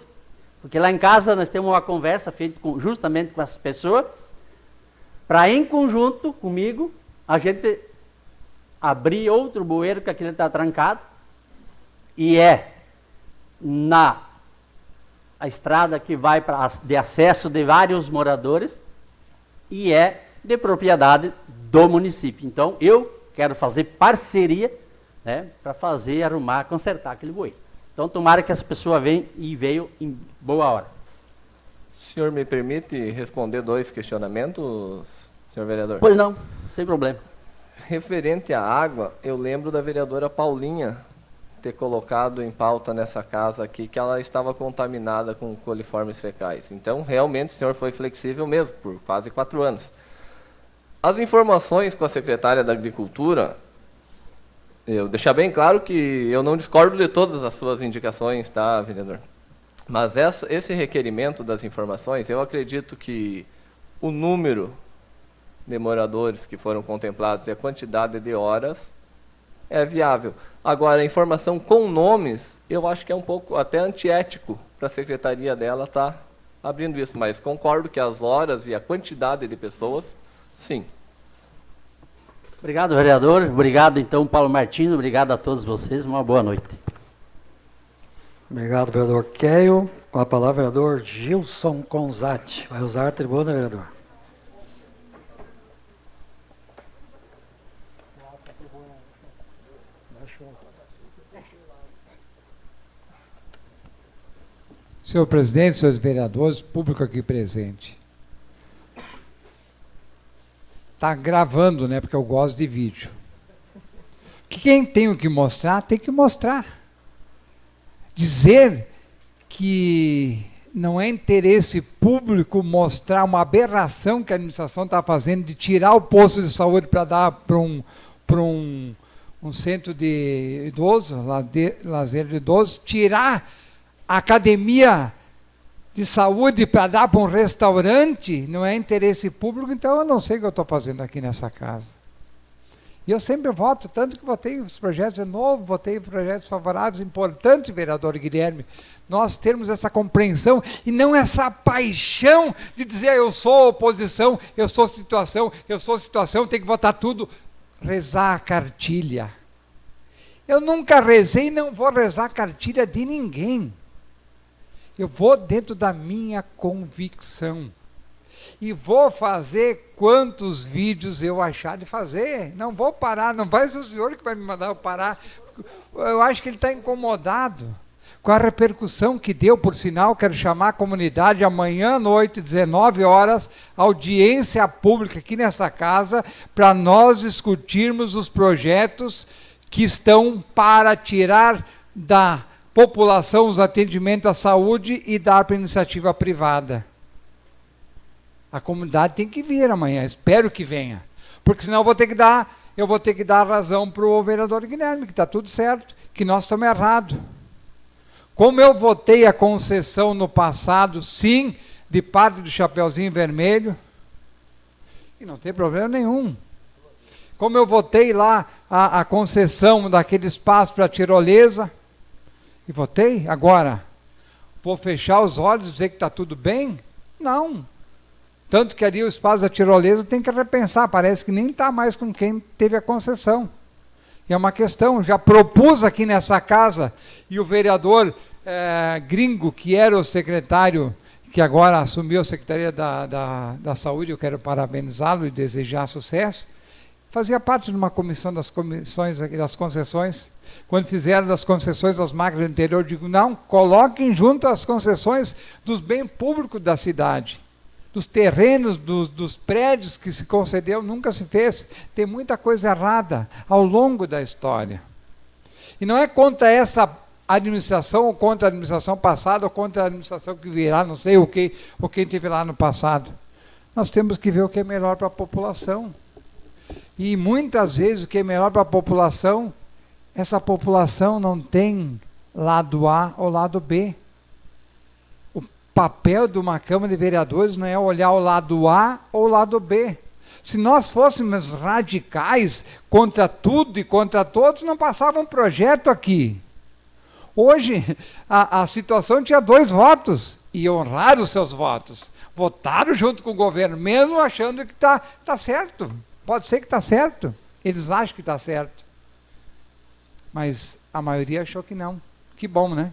Porque lá em casa nós temos uma conversa feita justamente com essa pessoa, para em conjunto comigo, a gente abrir outro bueiro que aquele está trancado, e é na a estrada que vai de acesso de vários moradores, e é de propriedade do município. Então, eu quero fazer parceria, né, para fazer, arrumar, consertar aquele bueiro. Então, tomara que essa pessoa venha e veio em boa hora. O senhor me permite responder 2 questionamentos, senhor vereador? Pois não, sem problema. Referente à água, eu lembro da vereadora Paulinha ter colocado em pauta nessa casa aqui que ela estava contaminada com coliformes fecais. Então, realmente, o senhor foi flexível mesmo, por quase 4 anos. As informações com a secretária da Agricultura, eu deixar bem claro que eu não discordo de todas as suas indicações, tá, vereador? Mas esse requerimento das informações, eu acredito que o número de moradores que foram contemplados e a quantidade de horas é viável. Agora, a informação com nomes, eu acho que é um pouco até antiético para a secretaria dela estar abrindo isso, mas concordo que as horas e a quantidade de pessoas, sim. Obrigado, vereador. Obrigado, então, Paulo Martins. Obrigado a todos vocês. Uma boa noite. Obrigado, vereador Keio. Com a palavra, vereador Gilson Conzatti. Vai usar a tribuna, vereador. Senhor presidente, senhores vereadores, público aqui presente. Está gravando, né? Porque eu gosto de vídeo. Quem tem o que mostrar, tem que mostrar. Dizer que não é interesse público mostrar uma aberração que a administração está fazendo de tirar o posto de saúde para dar para um centro de idoso, lazer de idosos, tirar a academia de saúde para dar para um restaurante, não é interesse público, então eu não sei o que eu estou fazendo aqui nessa casa. E eu sempre voto, tanto que votei os projetos de novo, votei projetos favoráveis, importantes, vereador Guilherme, nós termos essa compreensão e não essa paixão de dizer eu sou oposição, eu sou situação, tem que votar tudo. Rezar a cartilha. Eu nunca rezei e não vou rezar a cartilha de ninguém. Eu vou dentro da minha convicção. E vou fazer quantos vídeos eu achar de fazer. Não vou parar, não vai ser o senhor que vai me mandar eu parar. Eu acho que ele está incomodado com a repercussão que deu, por sinal, quero chamar a comunidade amanhã à noite, 19 horas, audiência pública aqui nessa casa, para nós discutirmos os projetos que estão para tirar da população os atendimentos à saúde e dar para a iniciativa privada. A comunidade tem que vir amanhã, espero que venha, porque senão eu vou ter que dar razão para o vereador Guilherme, que está tudo certo, que nós estamos errados. Como eu votei a concessão no passado, sim, de parte do Chapeuzinho Vermelho, e não tem problema nenhum. Como eu votei lá a concessão daquele espaço para a tirolesa, e votei, agora, vou fechar os olhos e dizer que está tudo bem? Não. Tanto que ali o espaço da tirolesa tem que repensar, parece que nem está mais com quem teve a concessão. E é uma questão, já propus aqui nessa casa, e o vereador Gringo, que era o secretário, que agora assumiu a Secretaria da Saúde, eu quero parabenizá-lo e desejar sucesso, fazia parte de uma comissão das concessões. Quando fizeram das concessões das máquinas do interior, eu digo, não, coloquem junto as concessões dos bens públicos da cidade, dos terrenos, dos prédios que se concedeu, nunca se fez. Tem muita coisa errada ao longo da história. E não é contra essa administração, ou contra a administração passada, ou contra a administração que virá, não sei o que teve lá no passado. Nós temos que ver o que é melhor para a população. E muitas vezes o que é melhor para a população, essa população não tem lado A ou lado B. O papel de uma Câmara de Vereadores não é olhar o lado A ou o lado B. Se nós fôssemos radicais contra tudo e contra todos, não passava um projeto aqui. Hoje, a situação tinha 2 votos, e honraram os seus votos. Votaram junto com o governo, mesmo achando que está certo. Pode ser que está certo. Eles acham que está certo. Mas a maioria achou que não. Que bom, né?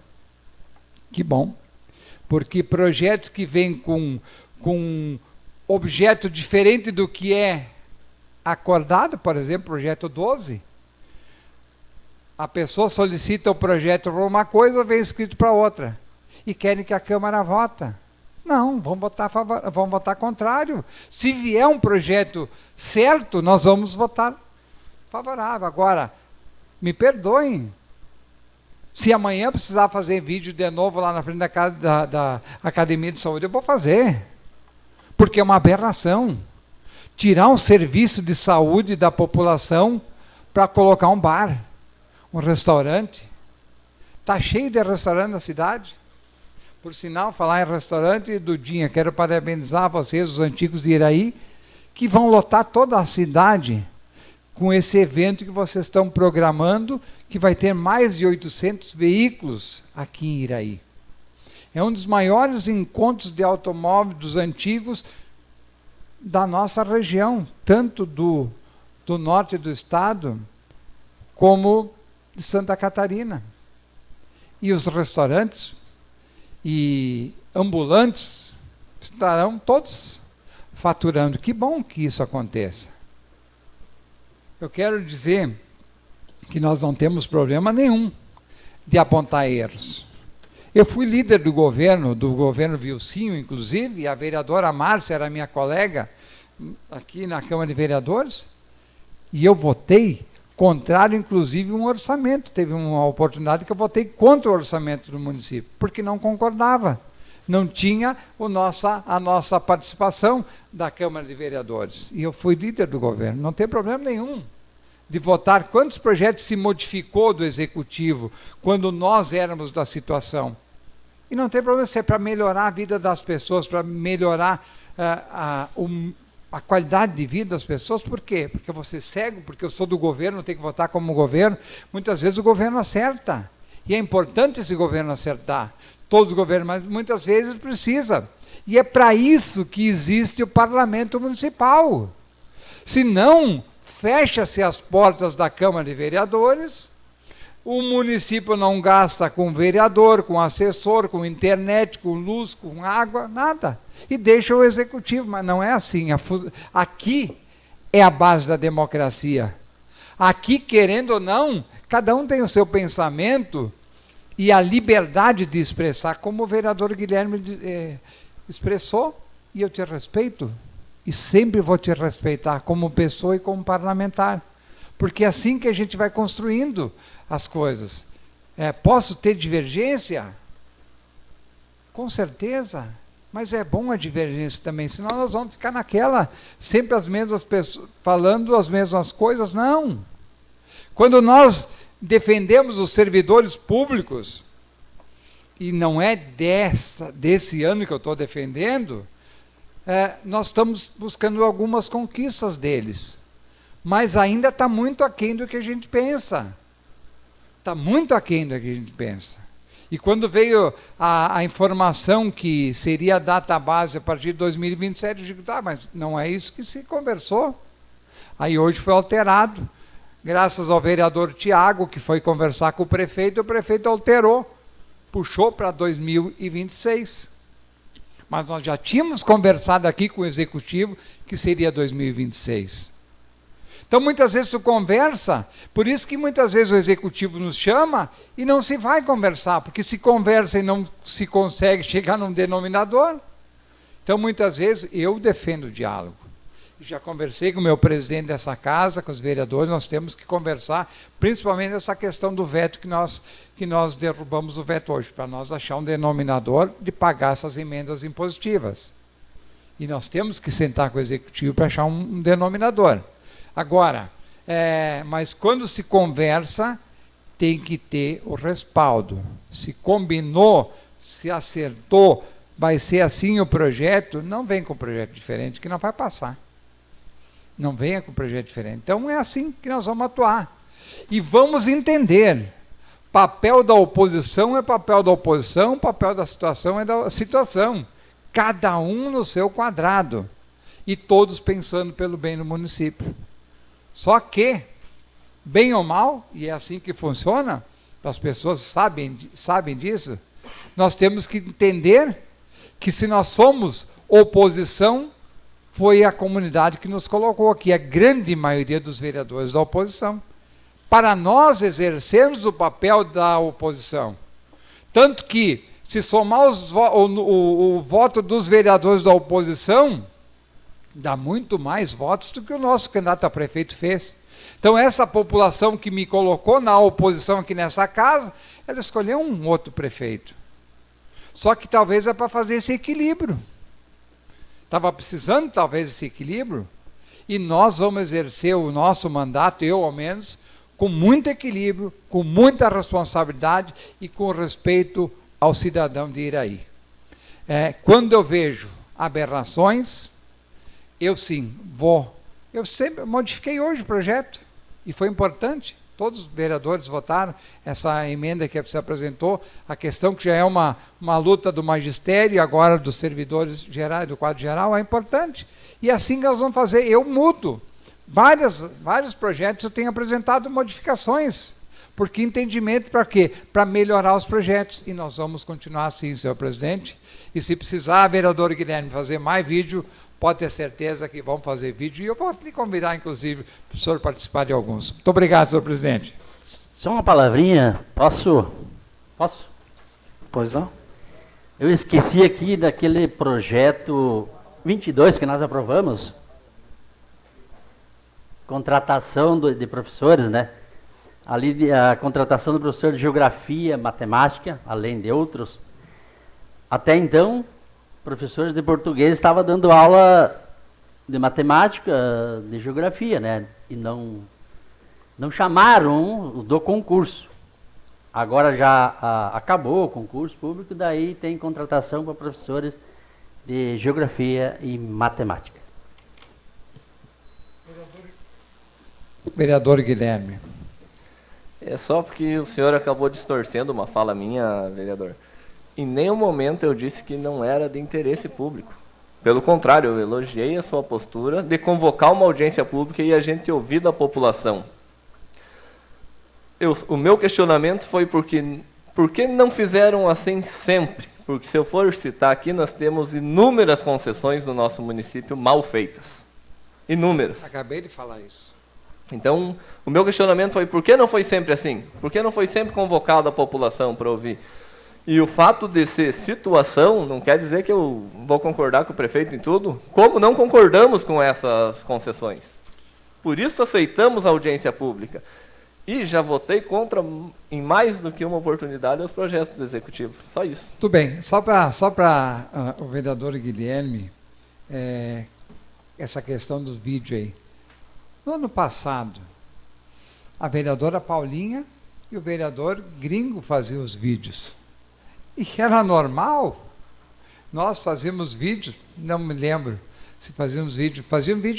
Que bom. Porque projetos que vêm com objeto diferente do que é acordado, por exemplo, projeto 12, a pessoa solicita o projeto para uma coisa, vem escrito para outra. E querem que a Câmara vota. Não, vamos votar contrário. Se vier um projeto certo, nós vamos votar favorável. Agora, me perdoem, se amanhã precisar fazer vídeo de novo lá na frente da Academia de Saúde, eu vou fazer. Porque é uma aberração. Tirar um serviço de saúde da população para colocar um bar, um restaurante. Está cheio de restaurante na cidade. Por sinal, falar em restaurante, Dudinha, quero parabenizar vocês, os antigos de Iraí, que vão lotar toda a cidade com esse evento que vocês estão programando, que vai ter mais de 800 veículos aqui em Iraí. É um dos maiores encontros de automóveis dos antigos da nossa região, tanto do norte do estado, como de Santa Catarina. E os restaurantes e ambulantes estarão todos faturando. Que bom que isso aconteça. Eu quero dizer que nós não temos problema nenhum de apontar erros. Eu fui líder do governo Vilcinho, inclusive, e a vereadora Márcia era minha colega aqui na Câmara de Vereadores, e eu votei contrário, inclusive, um orçamento. Teve uma oportunidade que eu votei contra o orçamento do município, porque não concordava. Não tinha a nossa participação da Câmara de Vereadores. E eu fui líder do governo. Não tem problema nenhum de votar. Quantos projetos se modificou do Executivo quando nós éramos da situação? E não tem problema se é para melhorar a vida das pessoas, para melhorar a qualidade de vida das pessoas. Por quê? Porque eu vou ser cego, porque eu sou do governo, tenho que votar como governo. Muitas vezes o governo acerta. E é importante esse governo acertar. Todos os governos, mas muitas vezes precisa. E é para isso que existe o Parlamento Municipal. Se não, fecha-se as portas da Câmara de Vereadores, o município não gasta com vereador, com assessor, com internet, com luz, com água, nada. E deixa o Executivo, mas não é assim. Aqui é a base da democracia. Aqui, querendo ou não, cada um tem o seu pensamento e a liberdade de expressar, como o vereador Guilherme expressou, e eu te respeito, e sempre vou te respeitar como pessoa e como parlamentar, porque é assim que a gente vai construindo as coisas. Posso ter divergência? Com certeza, mas é bom a divergência também, senão nós vamos ficar naquela, sempre as mesmas pessoas, falando as mesmas coisas. Não. Quando nós defendemos os servidores públicos, e não é desse ano que eu estou defendendo, nós estamos buscando algumas conquistas deles, mas ainda está muito aquém do que a gente pensa. Está muito aquém do que a gente pensa. E quando veio a informação que seria a data base a partir de 2027, eu digo, tá, mas não é isso que se conversou. Aí hoje foi alterado, graças ao vereador Tiago, que foi conversar com o prefeito alterou puxou para 2026. Mas nós já tínhamos conversado aqui com o Executivo que seria 2026. Então, muitas vezes tu conversa, por isso que muitas vezes o Executivo nos chama e não se vai conversar, porque se conversa e não se consegue chegar num denominador. Então, muitas vezes, eu defendo o diálogo. Já conversei com o meu presidente dessa casa, com os vereadores, nós temos que conversar, principalmente nessa questão do veto que nós derrubamos o veto hoje, para nós achar um denominador de pagar essas emendas impositivas. E nós temos que sentar com o Executivo para achar um denominador. Agora, mas quando se conversa, tem que ter o respaldo. Se combinou, se acertou, vai ser assim o projeto, não vem com projeto diferente, que não vai passar. Não venha com projeto diferente. Então é assim que nós vamos atuar. E vamos entender. Papel da oposição é papel da oposição, papel da situação é da situação. Cada um no seu quadrado. E todos pensando pelo bem do município. Só que, bem ou mal, e é assim que funciona, as pessoas sabem disso, nós temos que entender que se nós somos oposição, foi a comunidade que nos colocou aqui, a grande maioria dos vereadores da oposição, para nós exercermos o papel da oposição. Tanto que, se somar o voto dos vereadores da oposição, dá muito mais votos do que o nosso candidato a prefeito fez. Então, essa população que me colocou na oposição aqui nessa casa, ela escolheu um outro prefeito. Só que talvez é para fazer esse equilíbrio. Estava precisando, talvez, desse equilíbrio, e nós vamos exercer o nosso mandato, eu ao menos, com muito equilíbrio, com muita responsabilidade e com respeito ao cidadão de Iraí. Quando eu vejo aberrações, eu sim vou. Eu sempre modifiquei hoje o projeto, e foi importante. Todos os vereadores votaram essa emenda que se apresentou, a questão que já é uma luta do magistério e agora dos servidores gerais, do quadro geral, é importante. E assim que nós vamos fazer, eu mudo. Vários projetos eu tenho apresentado modificações. Porque entendimento para quê? Para melhorar os projetos. E nós vamos continuar assim, senhor presidente. E se precisar, vereador Guilherme, fazer mais vídeo, pode ter certeza que vamos fazer vídeo, e eu vou lhe convidar, inclusive, para o senhor participar de alguns. Muito obrigado, senhor presidente. Só uma palavrinha, posso? Pois não? Eu esqueci aqui daquele projeto 22 que nós aprovamos, contratação de professores, né? Ali a contratação do professor de geografia, matemática, além de outros. Até então, professores de português estavam dando aula de matemática, de geografia, né? E não chamaram do concurso. Agora já acabou o concurso público, daí tem contratação para professores de geografia e matemática. Vereador Guilherme. É só porque o senhor acabou distorcendo uma fala minha, vereador. Em nenhum momento eu disse que não era de interesse público. Pelo contrário, eu elogiei a sua postura de convocar uma audiência pública e a gente ouvir da população. O meu questionamento foi por que não fizeram assim sempre? Porque se eu for citar aqui, nós temos inúmeras concessões no nosso município mal feitas. Inúmeras. Acabei de falar isso. Então, o meu questionamento foi por que não foi sempre assim? Por que não foi sempre convocada a população para ouvir? E o fato de ser situação não quer dizer que eu vou concordar com o prefeito em tudo, como não concordamos com essas concessões. Por isso aceitamos a audiência pública. E já votei contra, em mais do que uma oportunidade, os projetos do Executivo. Só isso. Tudo bem. Só para o vereador Guilherme, essa questão do vídeo aí. No ano passado, a vereadora Paulinha e o vereador Gringo faziam os vídeos. E era normal. Nós fazíamos vídeo, não me lembro se fazíamos vídeo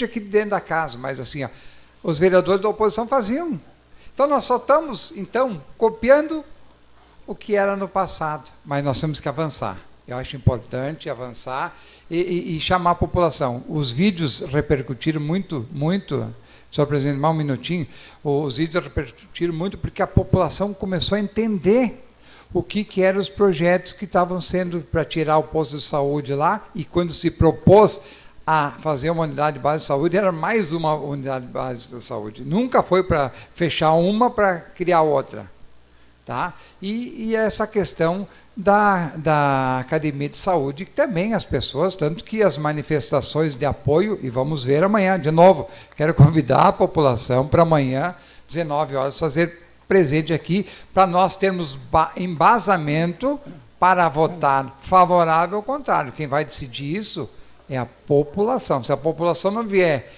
aqui dentro da casa, mas assim, ó, os vereadores da oposição faziam. Então nós só estamos, copiando o que era no passado, mas nós temos que avançar. Eu acho importante avançar e chamar a população. Os vídeos repercutiram muito, senhor presidente, mais um minutinho, os vídeos repercutiram muito porque a população começou a entender o que eram os projetos que estavam sendo para tirar o posto de saúde lá, e quando se propôs a fazer uma unidade básica de saúde, era mais uma unidade básica de saúde. Nunca foi para fechar uma para criar outra. Tá? E essa questão da Academia de Saúde, que também as pessoas, tanto que as manifestações de apoio, e vamos ver amanhã, de novo, quero convidar a população para amanhã, 19 horas, fazer presente aqui, para nós termos embasamento para votar favorável ou contrário. Quem vai decidir isso é a população. Se a população não vier,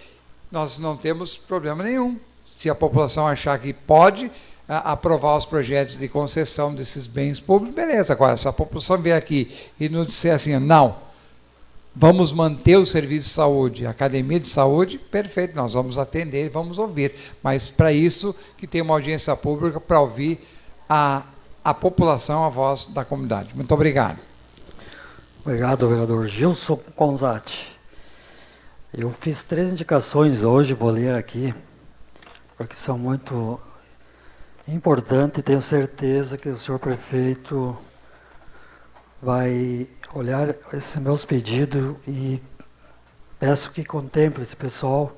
nós não temos problema nenhum. Se a população achar que pode aprovar os projetos de concessão desses bens públicos, beleza. Agora, se a população vier aqui e nos disser assim, não, vamos manter o serviço de saúde, a academia de saúde, perfeito, nós vamos atender e vamos ouvir. Mas para isso que tem uma audiência pública para ouvir a população, a voz da comunidade. Muito obrigado. Obrigado, vereador Gilson Conzatti. Eu fiz 3 indicações hoje, vou ler aqui, porque são muito importantes e tenho certeza que o senhor prefeito vai olhar esses meus pedidos e peço que contemple esse pessoal,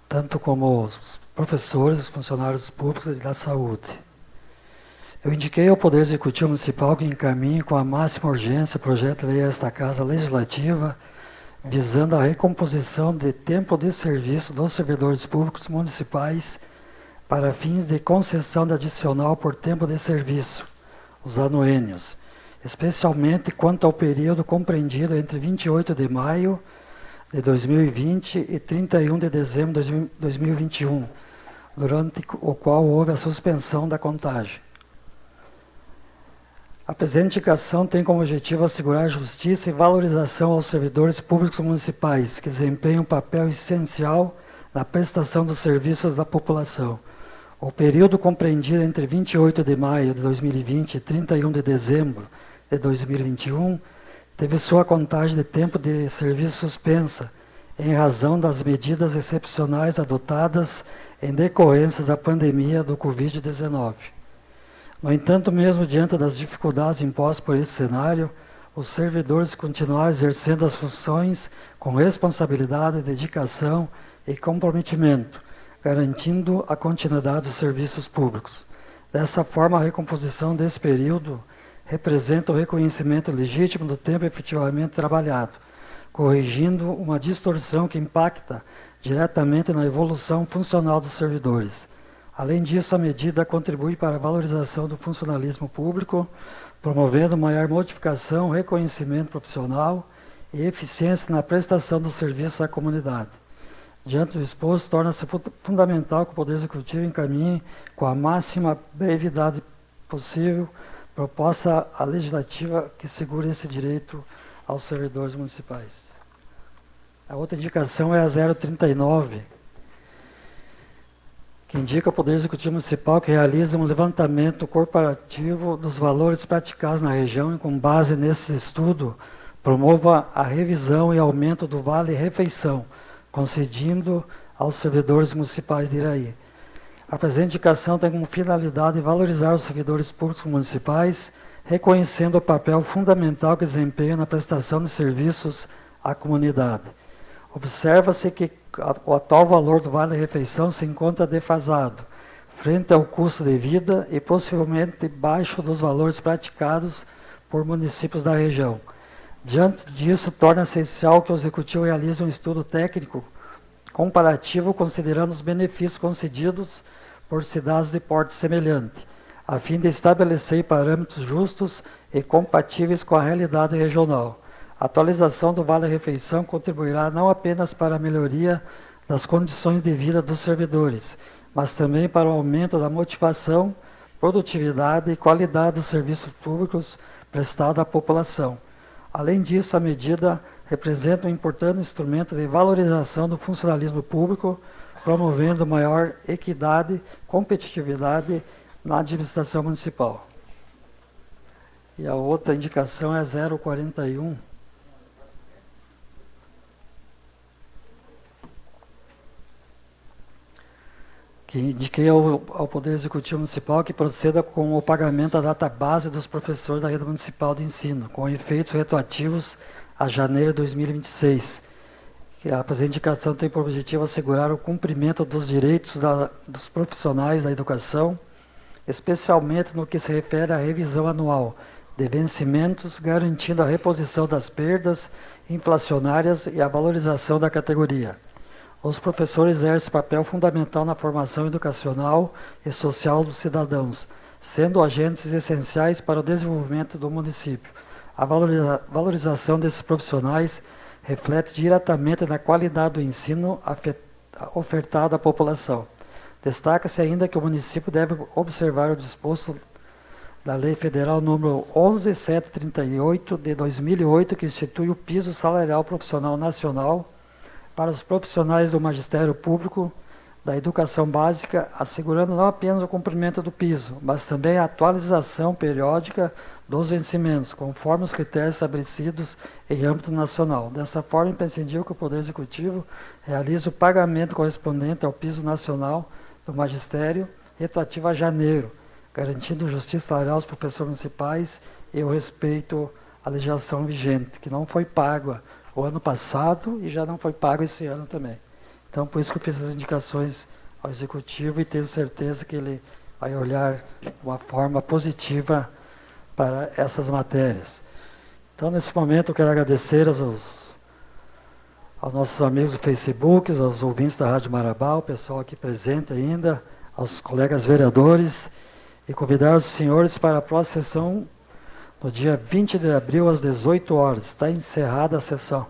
tanto como os professores, os funcionários públicos e da saúde. Eu indiquei ao Poder Executivo Municipal que encaminhe com a máxima urgência o projeto de lei a esta Casa Legislativa, visando a recomposição de tempo de serviço dos servidores públicos municipais para fins de concessão de adicional por tempo de serviço, os anuênios, especialmente quanto ao período compreendido entre 28 de maio de 2020 e 31 de dezembro de 2021, durante o qual houve a suspensão da contagem. A presente indicação tem como objetivo assegurar justiça e valorização aos servidores públicos municipais, que desempenham um papel essencial na prestação dos serviços da população. O período compreendido entre 28 de maio de 2020 e 31 de dezembro de 2021 teve sua contagem de tempo de serviço suspensa, em razão das medidas excepcionais adotadas em decorrência da pandemia do Covid-19. No entanto, mesmo diante das dificuldades impostas por esse cenário, os servidores continuaram exercendo as funções com responsabilidade, dedicação e comprometimento, garantindo a continuidade dos serviços públicos. Dessa forma, a recomposição desse período representa o reconhecimento legítimo do tempo efetivamente trabalhado, corrigindo uma distorção que impacta diretamente na evolução funcional dos servidores. Além disso, a medida contribui para a valorização do funcionalismo público, promovendo maior modificação, reconhecimento profissional e eficiência na prestação do serviço à comunidade. Diante do exposto, torna-se fundamental que o Poder Executivo encaminhe com a máxima brevidade possível proposta legislativa que segure esse direito aos servidores municipais. A outra indicação é a 039, que indica ao Poder Executivo Municipal que realize um levantamento corporativo dos valores praticados na região e, com base nesse estudo, promova a revisão e aumento do vale-refeição, concedido aos servidores municipais de Iraí. A presente indicação tem como finalidade valorizar os servidores públicos municipais, reconhecendo o papel fundamental que desempenham na prestação de serviços à comunidade. Observa-se que o atual valor do vale-refeição se encontra defasado, frente ao custo de vida e possivelmente baixo dos valores praticados por municípios da região. Diante disso, torna essencial que o Executivo realize um estudo técnico comparativo, considerando os benefícios concedidos por cidades de porte semelhante, a fim de estabelecer parâmetros justos e compatíveis com a realidade regional. A atualização do vale-refeição contribuirá não apenas para a melhoria das condições de vida dos servidores, mas também para o aumento da motivação, produtividade e qualidade dos serviços públicos prestados à população. Além disso, a medida representa um importante instrumento de valorização do funcionalismo público, promovendo maior equidade, competitividade na administração municipal. E a outra indicação é 041, que indiquei ao Poder Executivo Municipal que proceda com o pagamento da data base dos professores da rede municipal de ensino, com efeitos retroativos a janeiro de 2026. A presente indicação tem por objetivo assegurar o cumprimento dos direitos dos profissionais da educação, especialmente no que se refere à revisão anual de vencimentos, garantindo a reposição das perdas inflacionárias e a valorização da categoria. Os professores exercem papel fundamental na formação educacional e social dos cidadãos, sendo agentes essenciais para o desenvolvimento do município. A valorização desses profissionais reflete diretamente na qualidade do ensino ofertado à população. Destaca-se ainda que o município deve observar o disposto da Lei Federal número 11.738 de 2008, que institui o piso salarial profissional nacional para os profissionais do magistério público da educação básica, assegurando não apenas o cumprimento do piso, mas também a atualização periódica dos vencimentos, conforme os critérios estabelecidos em âmbito nacional. Dessa forma, é imprescindível que o Poder Executivo realize o pagamento correspondente ao piso nacional do magistério, retroativo a janeiro, garantindo justiça salarial aos professores municipais e o respeito à legislação vigente, que não foi paga o ano passado e já não foi pago esse ano também. Então, por isso que eu fiz as indicações ao Executivo e tenho certeza que ele vai olhar de uma forma positiva para essas matérias. Então, nesse momento, eu quero agradecer aos nossos amigos do Facebook, aos ouvintes da Rádio Marabá, o pessoal aqui presente ainda, aos colegas vereadores, e convidar os senhores para a próxima sessão, no dia 20 de abril, às 18 horas. Está encerrada a sessão.